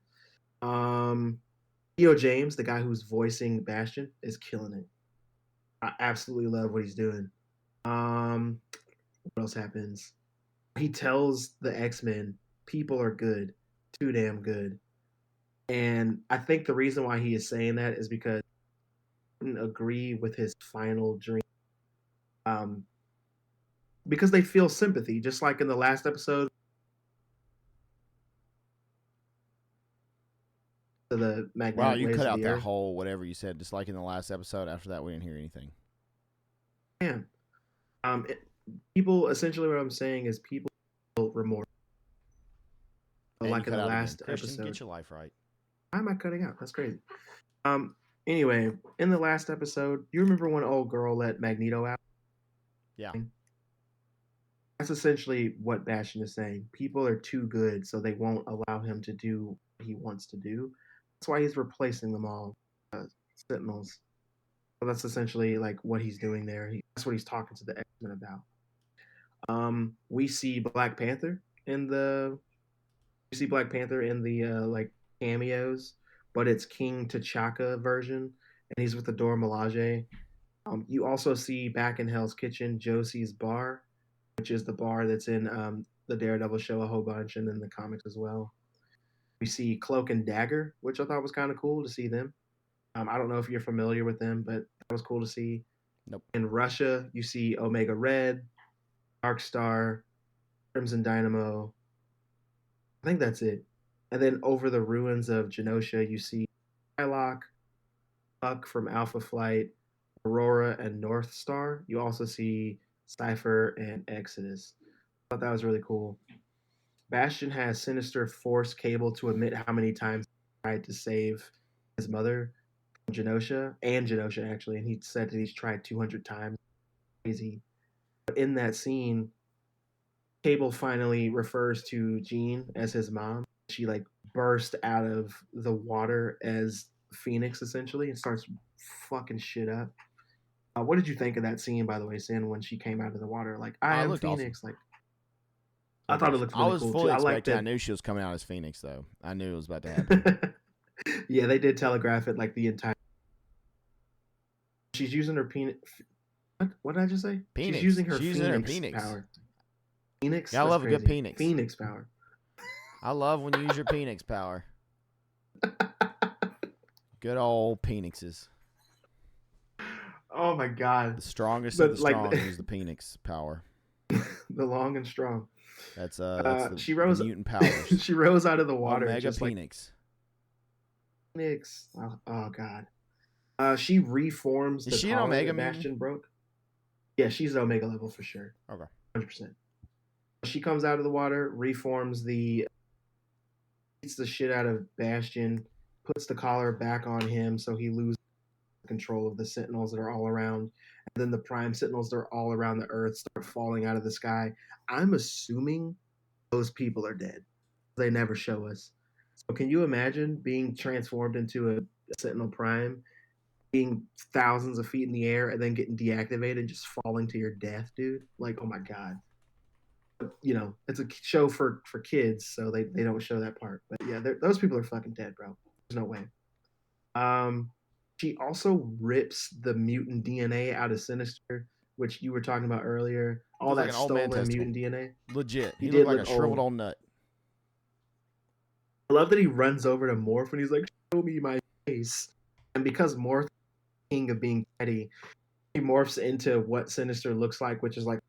Theo James, the guy who's voicing Bastion, is killing it. I absolutely love what he's doing. What else happens? He tells the X-Men people are good, too damn good. And I think the reason why he is saying that is because he didn't agree with his final dream. Um, because they feel sympathy, just like in the last episode of the Wow, magnetic you waves cut of out the that Earth. whole whatever you said. Just like in the last episode. After that, we didn't hear anything. Man, it, people essentially what I'm saying is people feel remorse. So And you like in cut the out again. last Christian, episode, get your life right. why am I cutting out? That's crazy. Um. Anyway, in the last episode, you remember when old girl let Magneto out? Yeah. That's essentially what Bastion is saying. People are too good, so they won't allow him to do what he wants to do. That's why he's replacing them all, Sentinels. So that's essentially like what he's doing there. That's what he's talking to the X-Men about. We see Black Panther in the like cameos, but it's King T'Chaka version, and he's with the Dora Milaje. You also see back in Hell's Kitchen Josie's bar, which is the bar that's in the Daredevil show a whole bunch and in the comics as well. We see Cloak and Dagger, which I thought was kind of cool to see them. I don't know if you're familiar with them, but that was cool to see. Nope. In Russia, you see Omega Red, Dark Star, Crimson Dynamo. I think that's it. And then over the ruins of Genosha, you see Skylock, Puck from Alpha Flight, Aurora, and North Star. You also see Cypher and Exodus. I thought that was really cool. Bastion has Sinister force Cable to admit how many times he tried to save his mother from Genosha, and Genosha actually, and he said that he's tried 200 times. Crazy. But in that scene, Cable finally refers to Jean as his mom. She like burst out of the water as Phoenix essentially and starts fucking shit up. What did you think of that scene, by the way, Sin, when she came out of the water? Like, I am Phoenix. Awesome. Like, I thought it looked really I was cool fully too. I liked expecting. that. I knew she was coming out as Phoenix, though. I knew it was about to happen. Yeah, they did telegraph it like the entire. She's using her penis. What did I just say? Penis. She's using her She's Phoenix power. Phoenix. Yeah, I love crazy. a good Phoenix. Phoenix power. I love when you use your Phoenix power. Good old Phoenixes. Oh my god. The strongest of the strong use the Phoenix power. The long and strong. That's the mutant powers. She rose out of the water. Omega just Phoenix. Like, Phoenix. Oh god. She reforms Is the she an collar Omega that Bastion mutant? broke. Yeah, she's Omega level for sure. Okay. 100%. She comes out of the water, reforms the beats the shit out of Bastion, puts the collar back on him so he loses control of the Sentinels that are all around. And then the Prime Sentinels that are all around the Earth start falling out of the sky. I'm assuming those people are dead. They never show us. So can you imagine being transformed into a Sentinel Prime, being thousands of feet in the air, and then getting deactivated and just falling to your death, dude? Like, oh my god. You know, it's a show for kids, so they don't show that part. But yeah, those people are fucking dead, bro. There's no way. She also rips the mutant DNA out of Sinister, which you were talking about earlier. All that like stolen mutant DNA. Legit. He looked like a shriveled old nut. I love that he runs over to Morph and he's like, "Show me my face." And because Morph, king of being petty, he morphs into what Sinister looks like, which is like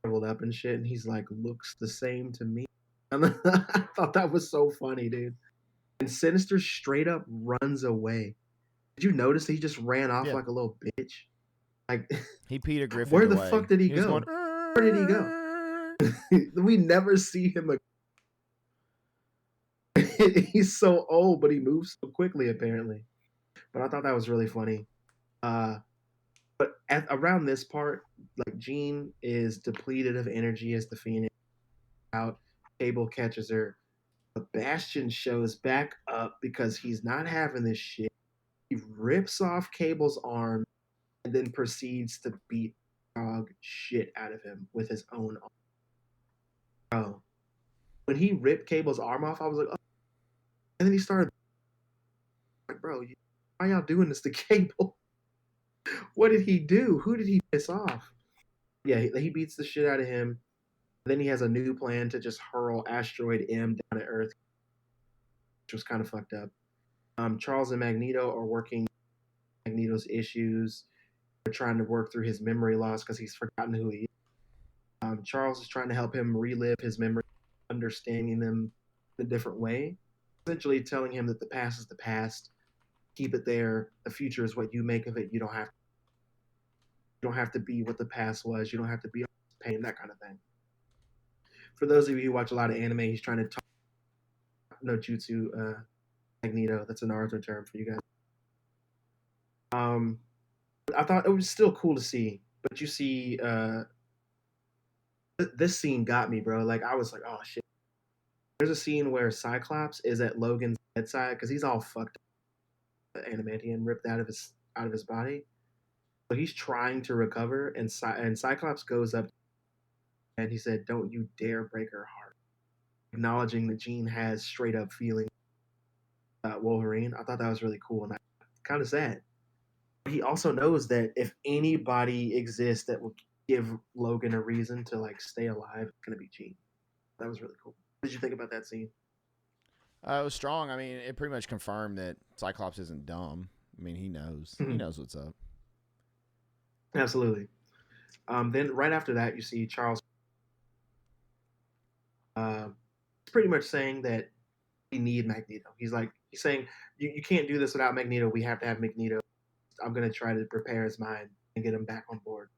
shriveled up and shit. And he's like, "Looks the same to me." And I thought that was so funny, dude. And Sinister straight up runs away. Did you notice he just ran off like a little bitch? Like he Peter Griffin. Where the fuck did he go? Where did he go? We never see him again. He's so old, but he moves so quickly apparently. But I thought that was really funny. But around this part, like Jean is depleted of energy as the Phoenix out. Cable catches her. But Bastion shows back up because he's not having this shit. He rips off Cable's arm and then proceeds to beat dog shit out of him with his own arm. Bro, when he ripped Cable's arm off, I was like, oh. And then he started like, bro, why y'all doing this to Cable? What did he do? Who did he piss off? Yeah, he beats the shit out of him. Then he has a new plan to just hurl Asteroid M down at Earth, which was kind of fucked up. Charles and Magneto are working Magneto's issues. They're trying to work through his memory loss because he's forgotten who he is. Charles is trying to help him relive his memory, understanding them in a different way. Essentially telling him that the past is the past. Keep it there. The future is what you make of it. You don't have to be what the past was. You don't have to be pain, that kind of thing. For those of you who watch a lot of anime, he's trying to talk no jutsu Magneto. That's a Naruto term for you guys. I thought it was still cool to see, but you see, this scene got me, bro. Like I was like, oh shit. There's a scene where Cyclops is at Logan's bedside because he's all fucked up, adamantium ripped out of his body. So he's trying to recover, and Cyclops goes up and he said, "Don't you dare break her heart," acknowledging that Jean has straight up feelings about Wolverine. I thought that was really cool, and kind of sad. He also knows that if anybody exists that will give Logan a reason to like stay alive, it's gonna be Jean. That was really cool. What did you think about that scene? It was strong. I mean, it pretty much confirmed that Cyclops isn't dumb. I mean, he knows. He knows what's up. Absolutely. Then right after that, you see Charles. He's pretty much saying that we need Magneto. He's saying you can't do this without Magneto. We have to have Magneto. I'm gonna try to prepare his mind and get him back on board.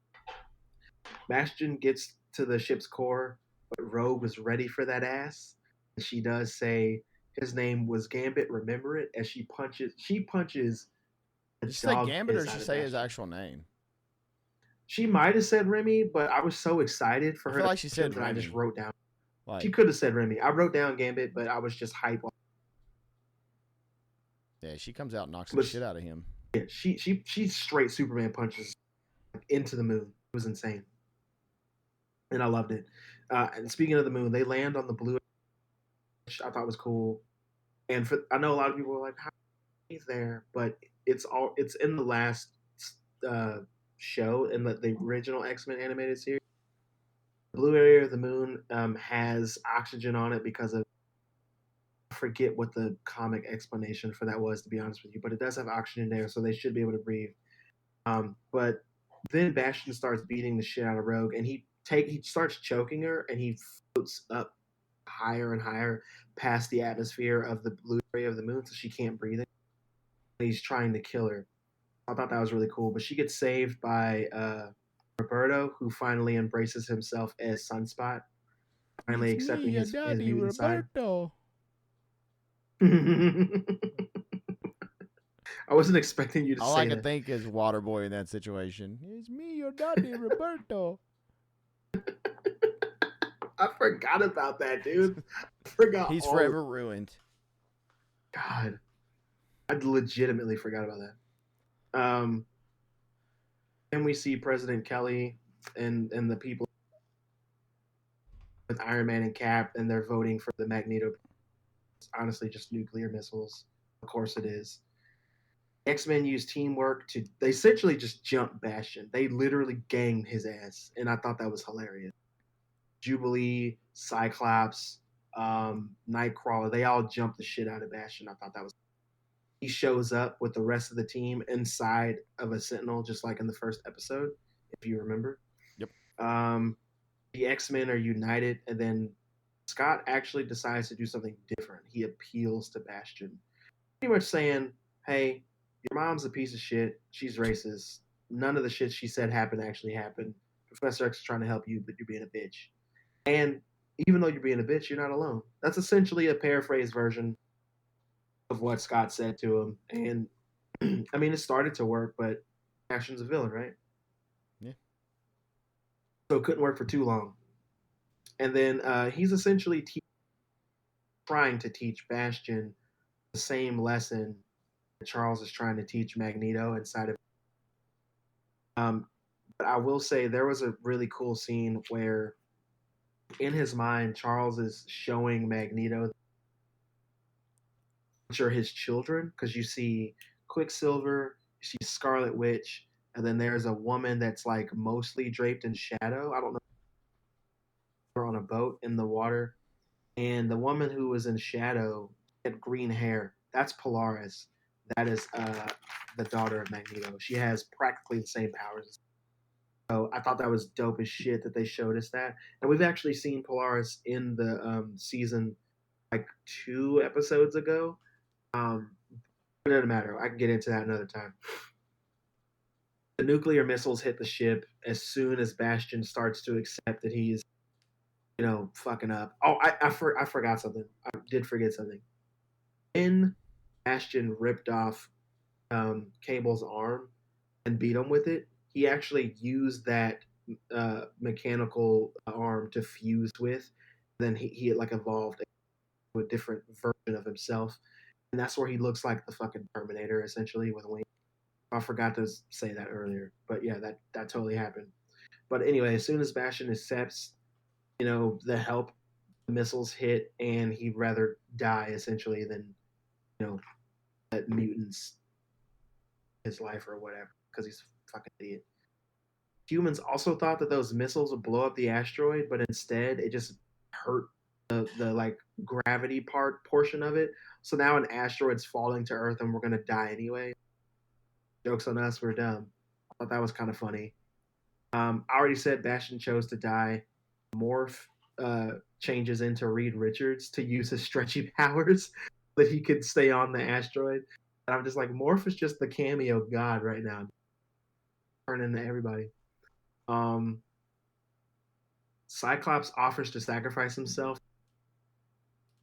Bastion gets to the ship's core, but Rogue was ready for that ass. And she does say his name was Gambit. Remember it? As she punches the Did she say dog Gambit or piss did she out of say his Bastion. actual name? She might have said Remy, but I was so excited for I her feel to like she said that I just Remy. wrote down. She Like, could have said Remy. I wrote down Gambit, but I was just hype. yeah, she comes out and knocks the But shit out of him. yeah, she straight Superman punches into the moon. It was insane, and I loved it. And speaking of the moon, they land on the blue, which I thought was cool. And I know a lot of people were like, "How he's there?" But it's in the last uh, show in the original X-Men animated series. The blue area of the moon has oxygen on it because of I forget what the comic explanation for that was, to be honest with you, but it does have oxygen there, so they should be able to breathe. But then Bastion starts beating the shit out of Rogue, and he starts choking her, and he floats up higher and higher past the atmosphere of the blue area of the moon, so she can't breathe. And he's trying to kill her. I thought that was really cool, but she gets saved by Roberto, who finally embraces himself as Sunspot, finally It's accepting me, your his daddy, mutant side. Roberto. I wasn't expecting you to All I say could that. think is Waterboy in that situation. It's me, your daddy, Roberto. I forgot about that, dude. I forgot He's all. forever ruined. God, I legitimately forgot about that. Then we see President Kelly and the people with Iron Man and Cap, and they're voting for the Magneto. It's honestly just nuclear missiles. Of course it is. X-Men use teamwork to they essentially just jump Bastion. They literally ganged his ass, and I thought that was hilarious. Jubilee, Cyclops, Nightcrawler, they all jumped the shit out of Bastion. I thought that was he shows up with the rest of the team inside of a Sentinel, just like in the first episode, if you remember. Yep. The X-Men are united, and then Scott actually decides to do something different. He appeals to Bastion, pretty much saying, "Hey, your mom's a piece of shit. She's racist. None of the shit she said actually happened. Professor X is trying to help you, but you're being a bitch. And even though you're being a bitch, you're not alone." That's essentially a paraphrased version of what Scott said to him. And I mean, it started to work, but Bastion's a villain, right? Yeah. So it couldn't work for too long. And then he's essentially trying to teach Bastion the same lesson that Charles is trying to teach Magneto inside of. But I will say there was a really cool scene where, in his mind, Charles is showing Magneto, which are his children, because you see Quicksilver, you see Scarlet Witch, and then there's a woman that's like mostly draped in shadow. I don't know. Her on a boat in the water, and the woman who was in shadow had green hair. That's Polaris. That is the daughter of Magneto. She has practically the same powers. So I thought that was dope as shit that they showed us that. And we've actually seen Polaris in the season like 2 episodes ago. It doesn't matter. I can get into that another time. The nuclear missiles hit the ship as soon as Bastion starts to accept that he's, fucking up. Oh, I forgot something. I did forget something. When Bastion ripped off Cable's arm and beat him with it, he actually used that mechanical arm to fuse with. Then he like evolved to a different version of himself, and that's where he looks like the fucking Terminator essentially with wings. I forgot to say that earlier, but yeah, that totally happened. But anyway, as soon as Bastion accepts, the help, the missiles hit, and he'd rather die essentially than let mutants his life or whatever because he's a fucking idiot. Humans also thought that those missiles would blow up the asteroid, but instead it just hurt the like gravity portion of it. So now an asteroid's falling to Earth and we're gonna die anyway. Jokes on us, we're dumb. I thought that was kind of funny. I already said Bastion chose to die. Morph changes into Reed Richards to use his stretchy powers so that he could stay on the asteroid. And I'm just like, Morph is just the cameo god right now, turning into everybody. Cyclops offers to sacrifice himself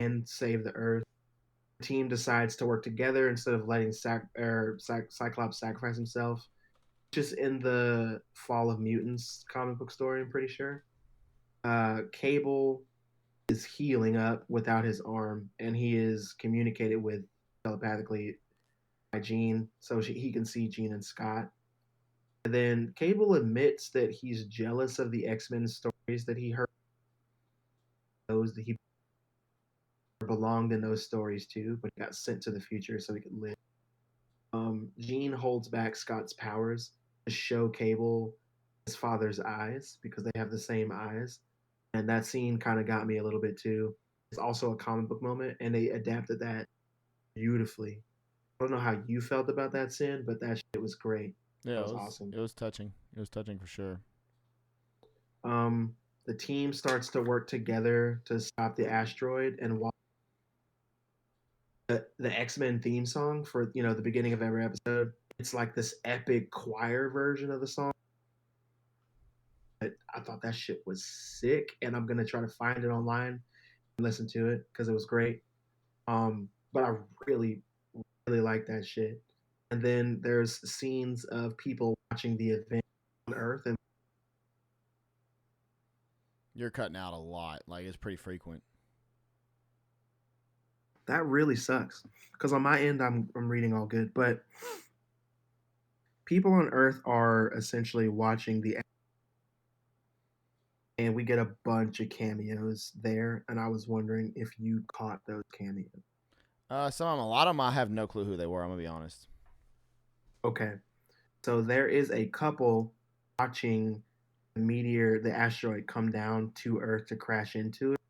and save the Earth. The team decides to work together instead of letting Cyclops sacrifice himself, which is in the Fall of Mutants comic book story, I'm pretty sure. Cable is healing up without his arm, and he is communicated with telepathically by Jean, so he can see Jean and Scott. And then Cable admits that he's jealous of the X-Men stories that he heard, those that he belonged in those stories too, but he got sent to the future so he could live. Jean holds back Scott's powers to show Cable his father's eyes because they have the same eyes. And that scene kind of got me a little bit too. It's also a comic book moment, and they adapted that beautifully. I don't know how you felt about that scene, but that shit was great. Yeah, That was awesome. It was touching. It was touching for sure. The team starts to work together to stop the asteroid, and while the X-Men theme song for the beginning of every episode, it's like this epic choir version of the song. But I thought that shit was sick, and I'm gonna try to find it online and listen to it because it was great. But I really, really like that shit. And then there's scenes of people watching the event on Earth, and You're cutting out a lot. Like, it's pretty frequent. that really sucks. Because on my end, I'm reading all good, but people on Earth are essentially watching and we get a bunch of cameos there. And I was wondering if you caught those cameos. Some of them, a lot of them, I have no clue who they were. I'm gonna be honest. Okay, so there is a couple watching the asteroid come down to Earth to crash into it.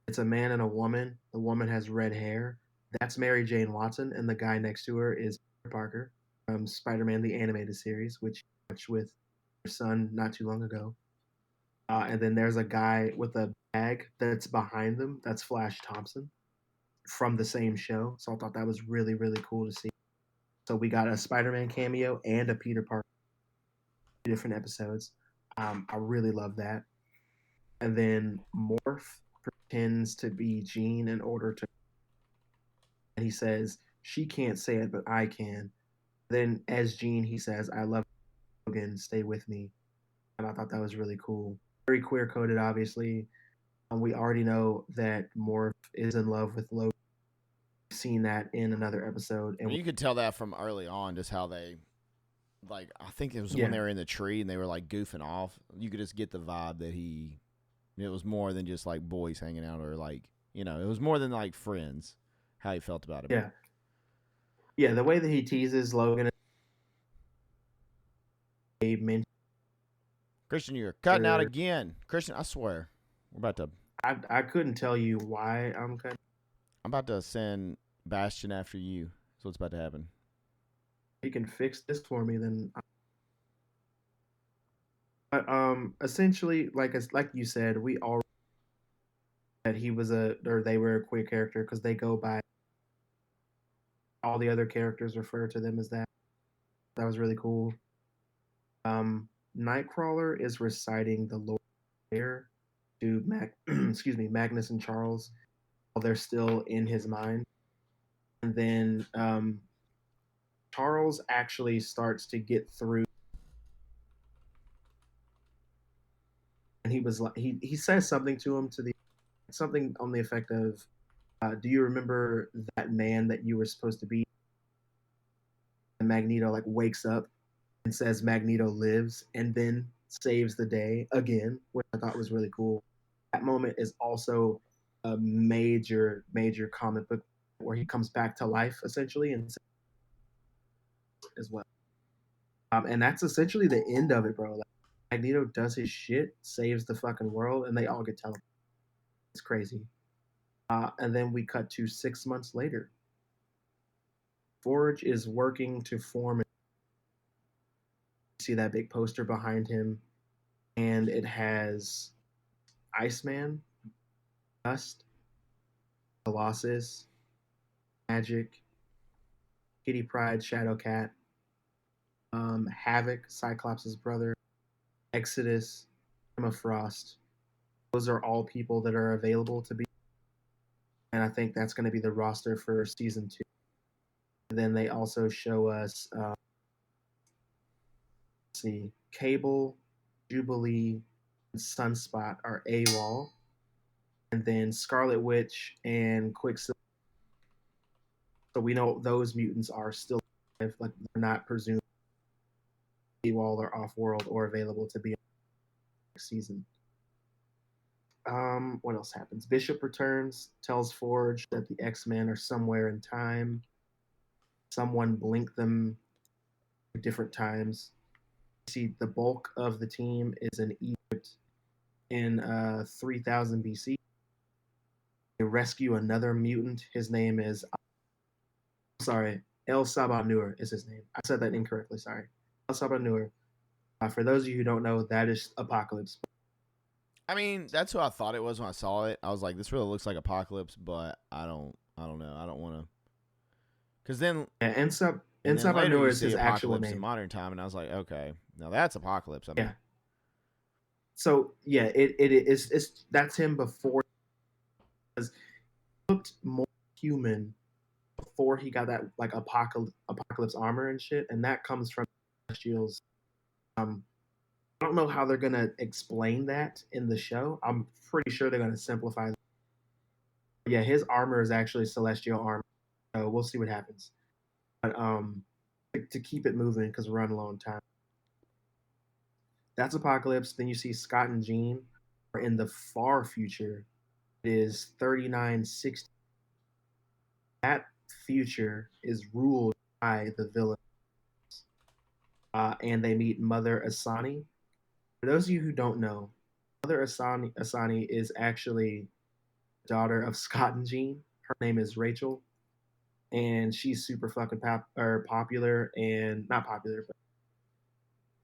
It's a man and a woman. The woman has red hair. That's Mary Jane Watson, and the guy next to her is Peter Parker from Spider-Man the Animated Series, which you watched with your son not too long ago. And then there's a guy with a bag that's behind them. That's Flash Thompson from the same show. So I thought that was really, really cool to see. So we got a Spider-Man cameo and a Peter Parker, different episodes. I really love that. And then Morph pretends to be Jean in order to. And he says she can't say it, but I can. Then as Jean, he says, "I love Logan. Stay with me." And I thought that was really cool. Very queer coded, obviously. We already know that Morph is in love with Logan. We've seen that in another episode, and You could tell that from early on, just how they, like, I think it was when yeah, they were in the tree and they were like goofing off. You could just get the vibe that it was more than just like boys hanging out, or like, it was more than like friends. How he felt about it. yeah, yeah. The way that he teases Logan, mentioned, Christian, you're cutting out again. Christian, I swear, we're about to. I couldn't tell you why I'm cutting. I'm about to send Bastion after you. That's what's about to happen. If you can fix this for me, then. But essentially, like you said, we all that he was or they were a queer character because they go by all the other characters refer to them as that. That was really cool. Nightcrawler is reciting the Lord Prayer to Magnus and Charles while they're still in his mind, and then Charles actually starts to get through, and he was like, he says something to him something on the effect of, "Do you remember that man that you were supposed to be?" And Magneto like wakes up and says Magneto lives, and then saves the day again, which I thought was really cool. That moment is also a major, major comic book where he comes back to life essentially, and as well. And that's essentially the end of it, bro. Like, Magneto does his shit, saves the fucking world, and they all get teleported. It's crazy. And then we cut to 6 months later. Forge is working to form. See that big poster behind him, and it has Iceman, Dust, Colossus, Magic, Kitty Pryde, Shadowcat, Havoc, Cyclops' brother, Exodus, Emma Frost. Those are all people that are available to be, and I think that's going to be the roster for season 2. And then they also show us, let's see, Cable, Jubilee, and Sunspot are AWOL, and then Scarlet Witch and Quicksilver. So we know those mutants are still alive, like they're not presumed AWOL or off-world or available to be next season. What else happens? Bishop returns, tells Forge that the X-Men are somewhere in time. Someone blinked them at different times. You see, the bulk of the team is in Egypt in 3000 BC. They rescue another mutant. His name is, sorry, El Sabanur is his name. I said that incorrectly, sorry. El Sabanur. For those of you who don't know, that is Apocalypse. I mean, that's who I thought it was when I saw it. I was like, this really looks like Apocalypse, but I don't know. I don't want to. Because then, yeah, and then later you is see his actual Apocalypse name. in modern time, and I was like, okay, now that's Apocalypse. I mean, yeah. So yeah, it is that's him before, because he looked more human before he got that like apocalypse armor and shit, and that comes from Celestials. I don't know how they're gonna explain that in the show. I'm pretty sure they're gonna simplify that. Yeah, his armor is actually celestial armor. So we'll see what happens. But to keep it moving because we're running low on time. That's Apocalypse. Then you see Scott and Jean are in the far future. It is 3960. That future is ruled by the villains. And they meet Mother Asani. For those of you who don't know, Mother Asani is actually the daughter of Scott and Jean. Her name is Rachel, and she's super fucking popular, and not popular,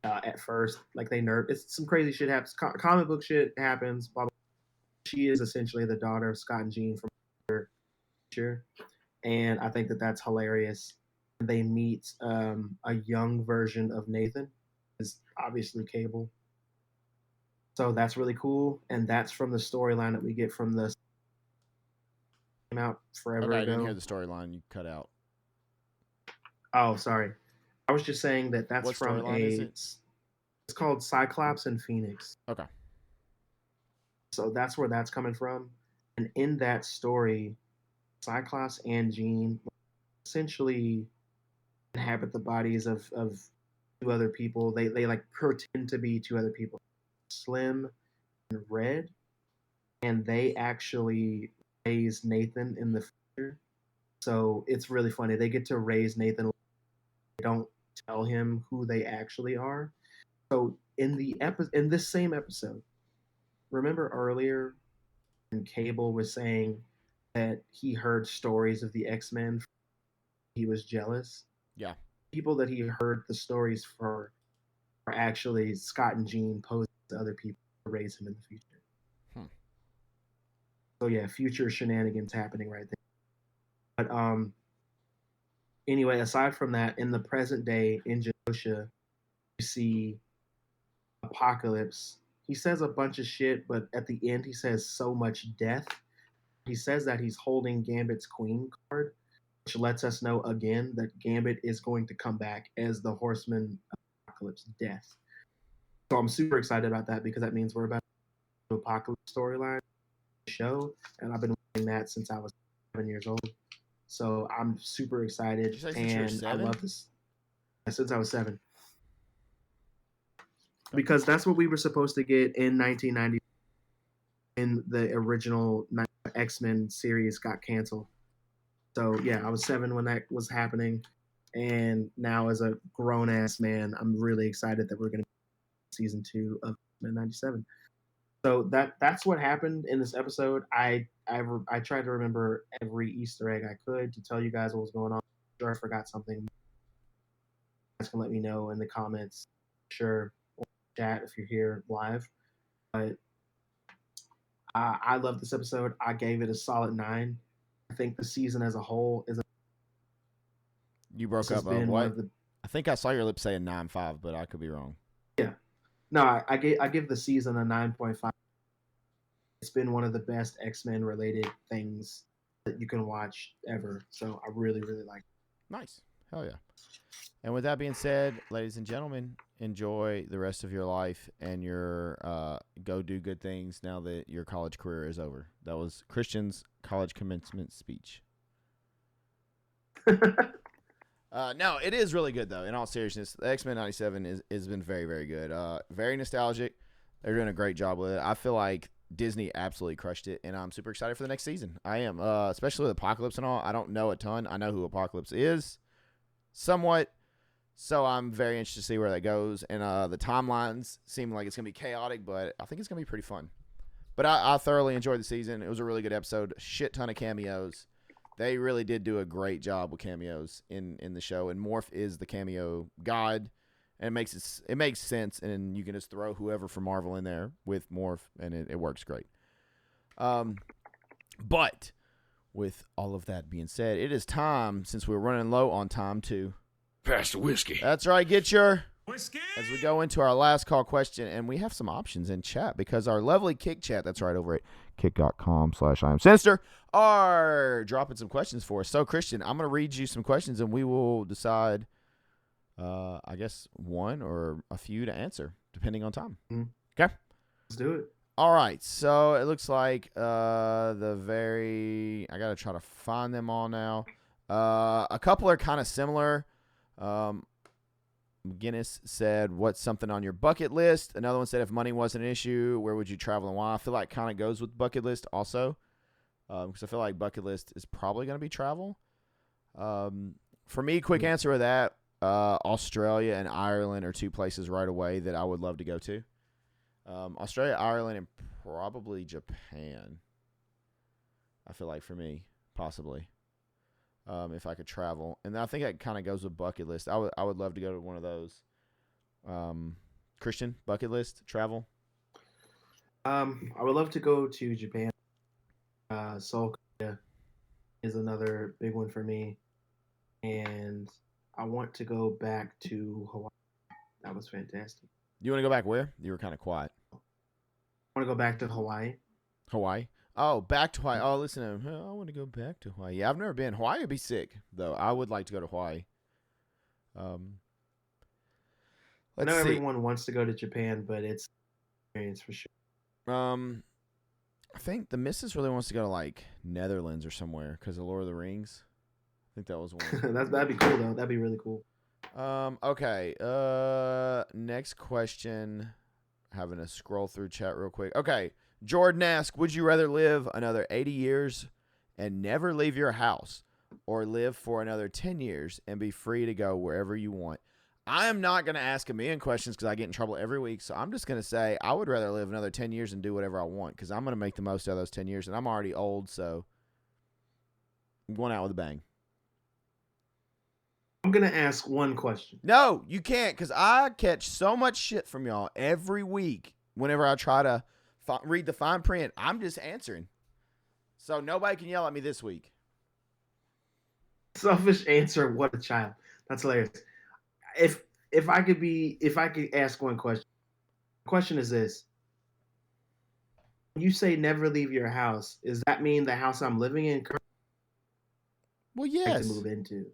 but at first, like they nerve. It's some crazy shit happens. Comic book shit happens. Blah, blah. She is essentially the daughter of Scott and Jean from her future, and I think that that's hilarious. They meet a young version of Nathan, is obviously Cable. So that's really cool, and that's from the storyline that we get from the came out forever okay, I ago. didn't hear the storyline. You cut out. Oh, sorry. I was just saying that that's What from storyline is it? It's called Cyclops and Phoenix. Okay. So that's where that's coming from. And in that story, Cyclops and Jean essentially inhabit the bodies of two other people. They like pretend to be two other people, Slim and Red, and they actually raise Nathan in the future. So it's really funny. They get to raise Nathan. They don't tell him who they actually are. So in this same episode, remember earlier when Cable was saying that he heard stories of the X-Men, he was jealous. Yeah. People that he heard the stories for are actually Scott and Jean posing to other people to raise him in the future. So yeah, future shenanigans happening right there. But anyway, aside from that, in the present day in Genosha, you see Apocalypse. He says a bunch of shit, but at the end he says so much death. He says that he's holding Gambit's Queen card, which lets us know again that Gambit is going to come back as the Horseman of Apocalypse Death. So I'm super excited about that because that means we're about to do Apocalypse storyline show, and I've been watching that since I was 7 years old. So I'm super excited, Did you say since you were and I 7? love this since I was 7 because that's what we were supposed to get in 1990 in the original X-Men series got canceled. So yeah, I was 7 when that was happening, and now as a grown ass man, I'm really excited that we're going to be season 2 of X-Men '97. So that's what happened in this episode. I tried to remember every Easter egg I could to tell you guys what was going on. I'm sure I forgot something. You guys can let me know in the comments. Sure, or chat if you're here live. But I love this episode. I gave it a solid 9. I think the season as a whole is. You broke up. What? I think I saw your lips saying 9.5, but I could be wrong. Yeah. No, I give the season a 9.5. It's been one of the best X-Men related things that you can watch ever. So I really, really like it. Nice. Hell yeah. And with that being said, ladies and gentlemen, enjoy the rest of your life and your go do good things now that your college career is over. That was Christian's college commencement speech. No, it is really good, though. In all seriousness, the X-Men 97 has been very, very good. Very nostalgic. They're doing a great job with it. I feel like Disney absolutely crushed it, and I'm super excited for the next season. I am, especially with Apocalypse and all. I don't know a ton. I know who Apocalypse is somewhat, so I'm very interested to see where that goes. And the timelines seem like it's going to be chaotic, but I think it's going to be pretty fun. But I thoroughly enjoyed the season. It was a really good episode. Shit ton of cameos. They really did do a great job with cameos in the show, and Morph is the cameo god, and it makes sense, and you can just throw whoever from Marvel in there with Morph, and it works great. But with all of that being said, it is time, since we're running low on time, to pass the whiskey. That's right, get your whiskey as we go into our last call question, and we have some options in chat because our lovely Kick chat, that's right, over at kick.com/IamSinister, are dropping some questions for us. So, Christian, I'm going to read you some questions, and we will decide, I guess, one or a few to answer, depending on time. Mm-hmm. Okay? Let's do it. All right. So, it looks like I got to try to find them all now. A couple are kind of similar. McGinnis said, what's something on your bucket list? Another one said, if money wasn't an issue, where would you travel and why? I feel like kind of goes with bucket list also, because I feel like bucket list is probably going to be travel. For me, quick answer with that, Australia and Ireland are two places right away that I would love to go to. Australia, Ireland, and probably Japan. I feel like for me, possibly. If I could travel. And I think that kind of goes with bucket list. I would love to go to one of those. Christian, bucket list, travel? I would love to go to Japan. Seoul, Korea is another big one for me. And I want to go back to Hawaii. That was fantastic. You want to go back where? You were kind of quiet. I want to go back to Hawaii. Hawaii? Oh, back to Hawaii. Oh, listen to him. I want to go back to Hawaii. Yeah, I've never been. Hawaii would be sick, though. I would like to go to Hawaii. I know everyone wants to go to Japan, but it's an experience for sure. I think the missus really wants to go to, like, Netherlands or somewhere because of Lord of the Rings. I think that was one. That'd be cool, though. That'd be really cool. Okay. Next question. Having to scroll through chat real quick. Okay. Jordan asks, would you rather live another 80 years and never leave your house, or live for another 10 years and be free to go wherever you want? I am not going to ask a million questions because I get in trouble every week, so I'm just going to say I would rather live another 10 years and do whatever I want because I'm going to make the most out of those 10 years, and I'm already old, so I'm going out with a bang. I'm going to ask one question. No, you can't, because I catch so much shit from y'all every week whenever I try to read the fine print. I'm just answering. So nobody can yell at me this week. Selfish answer. What a child. That's hilarious. If I could ask one question. The question is this. When you say never leave your house, does that mean the house I'm living in currently? Well, yes. To move into?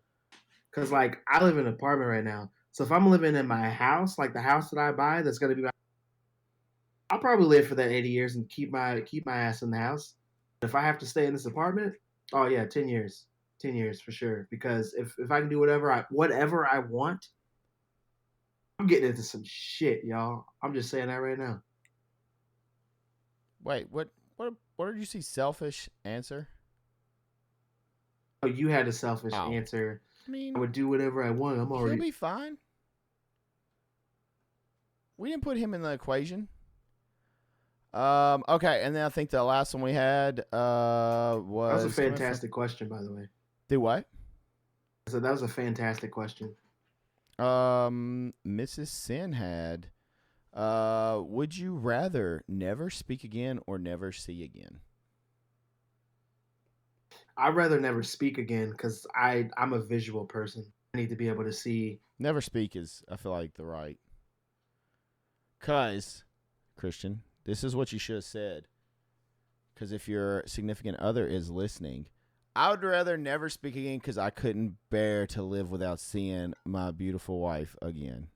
Because, like, I live in an apartment right now. So if I'm living in my house, like the house that I buy, that's going to be I'll probably live for that 80 years and keep my ass in the house. If I have to stay in this apartment, oh yeah, 10 years. 10 years for sure. Because if I can do whatever I want, I'm getting into some shit, y'all. I'm just saying that right now. Wait, what did you see? Selfish answer? Oh, you had a selfish answer. I mean, I would do whatever I want. He'll be fine. We didn't put him in the equation. Okay, and then I think the last one we had was That was a fantastic question, by the way. Do what? So that was a fantastic question. Mrs. Sin had, would you rather never speak again or never see again? I'd rather never speak again because I'm a visual person. I need to be able to see. Never speak is, I feel like, the right. Because, Christian, this is what you should have said. Because if your significant other is listening, I would rather never speak again because I couldn't bear to live without seeing my beautiful wife again.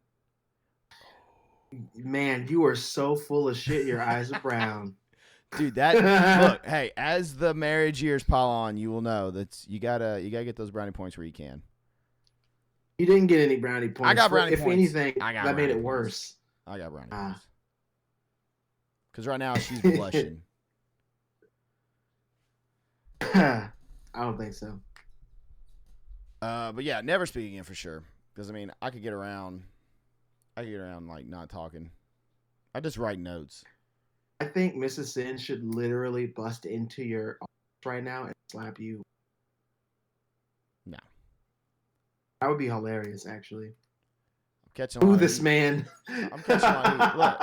Man, you are so full of shit. Your eyes are brown. Dude, look, hey, as the marriage years pile on, you will know that you gotta get those brownie points where you can. You didn't get any brownie points. I got brownie points. If anything, that made it points. worse. I got brownie points. Because right now she's blushing. I don't think so. But yeah, never speak again for sure. Because I mean, I could get around like not talking. I just write notes. I think Mrs. Sin should literally bust into your office right now and slap you. No. That would be hilarious, actually. I'm catching Ooh, this man. I'm catching my heat. Look,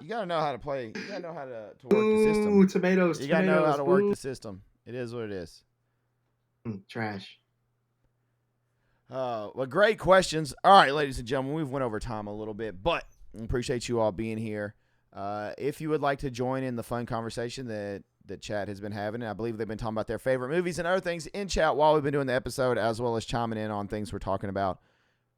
you gotta know how to play. You gotta know how to work the system. Ooh, tomatoes. You gotta know how to work the system. It is what it is. Trash. Well, great questions. All right, ladies and gentlemen, we've went over time a little bit, but I appreciate you all being here. If you would like to join in the fun conversation that chat has been having, and I believe they've been talking about their favorite movies and other things in chat while we've been doing the episode, as well as chiming in on things we're talking about,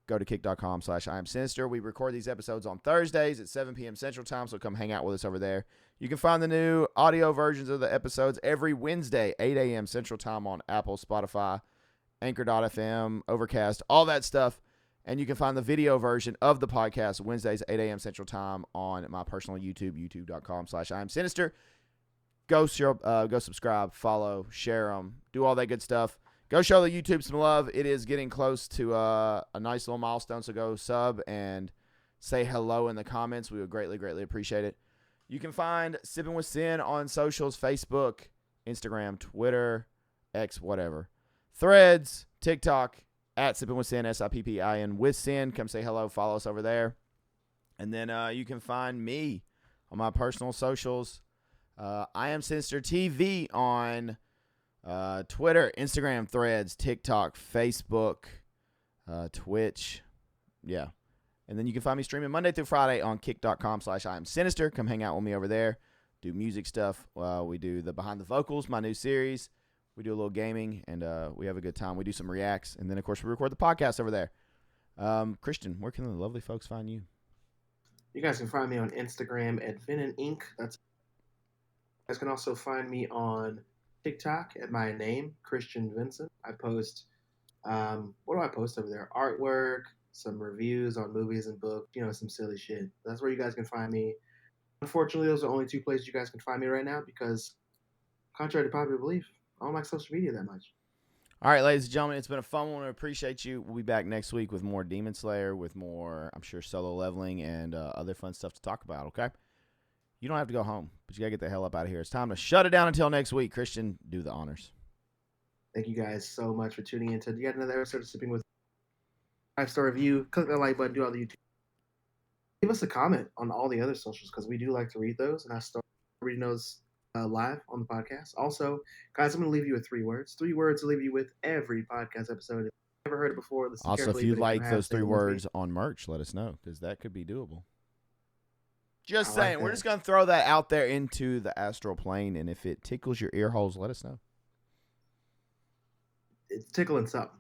go to kick.com/IamSinister. We record these episodes on Thursdays at 7 p.m. Central Time, so come hang out with us over there. You can find the new audio versions of the episodes every Wednesday, 8 a.m. Central Time on Apple, Spotify, Anchor.fm, Overcast, all that stuff. And you can find the video version of the podcast Wednesdays, 8 a.m. Central Time on my personal YouTube, youtube.com/IamSinister. Go subscribe, follow, share them, do all that good stuff. Go show the YouTube some love. It is getting close to a nice little milestone, so go sub and say hello in the comments. We would greatly, greatly appreciate it. You can find Sippin With Sin on socials, Facebook, Instagram, Twitter, X, whatever. Threads, TikTok, at Sippin With Sin, SIPPIN with Sin. Come say hello, follow us over there. And then you can find me on my personal socials. IamSinister TV on Twitter, Instagram, Threads, TikTok, Facebook, Twitch. Yeah. And then you can find me streaming Monday through Friday on kick.com/IamSinister. Come hang out with me over there. Do music stuff. We do the Behind the Vocals, my new series. We do a little gaming, and we have a good time. We do some reacts, and then, of course, we record the podcast over there. Christian, where can the lovely folks find you? You guys can find me on Instagram at Vinin Inc. You guys can also find me on TikTok at my name, Christian Vincent. I post, what do I post over there? Artwork, some reviews on movies and books, some silly shit. That's where you guys can find me. Unfortunately, those are the only two places you guys can find me right now because, contrary to popular belief, I don't like social media that much. All right, ladies and gentlemen, it's been a fun one. I appreciate you. We'll be back next week with more Demon Slayer, with more, I'm sure, solo leveling and other fun stuff to talk about, okay? You don't have to go home, but you got to get the hell up out of here. It's time to shut it down until next week. Christian, do the honors. Thank you guys so much for tuning in to yet another episode of Sipping With 5-star review. Click that like button, do all the YouTube. Leave us a comment on all the other socials because we do like to read those, and I start reading those live on the podcast. Also, guys, I'm going to leave you with 3 words. 3 words to leave you with every podcast episode. If you've never heard it before, listen also, carefully. if you like those 3 words on merch, let us know because that could be doable. Just saying, we're just going to throw that out there into the astral plane, and if it tickles your ear holes, let us know. It's tickling something.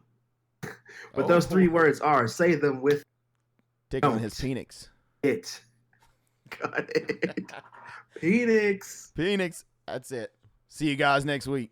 But those 3 words are, say them with tickling his penix. Got it. Penix. That's it. See you guys next week.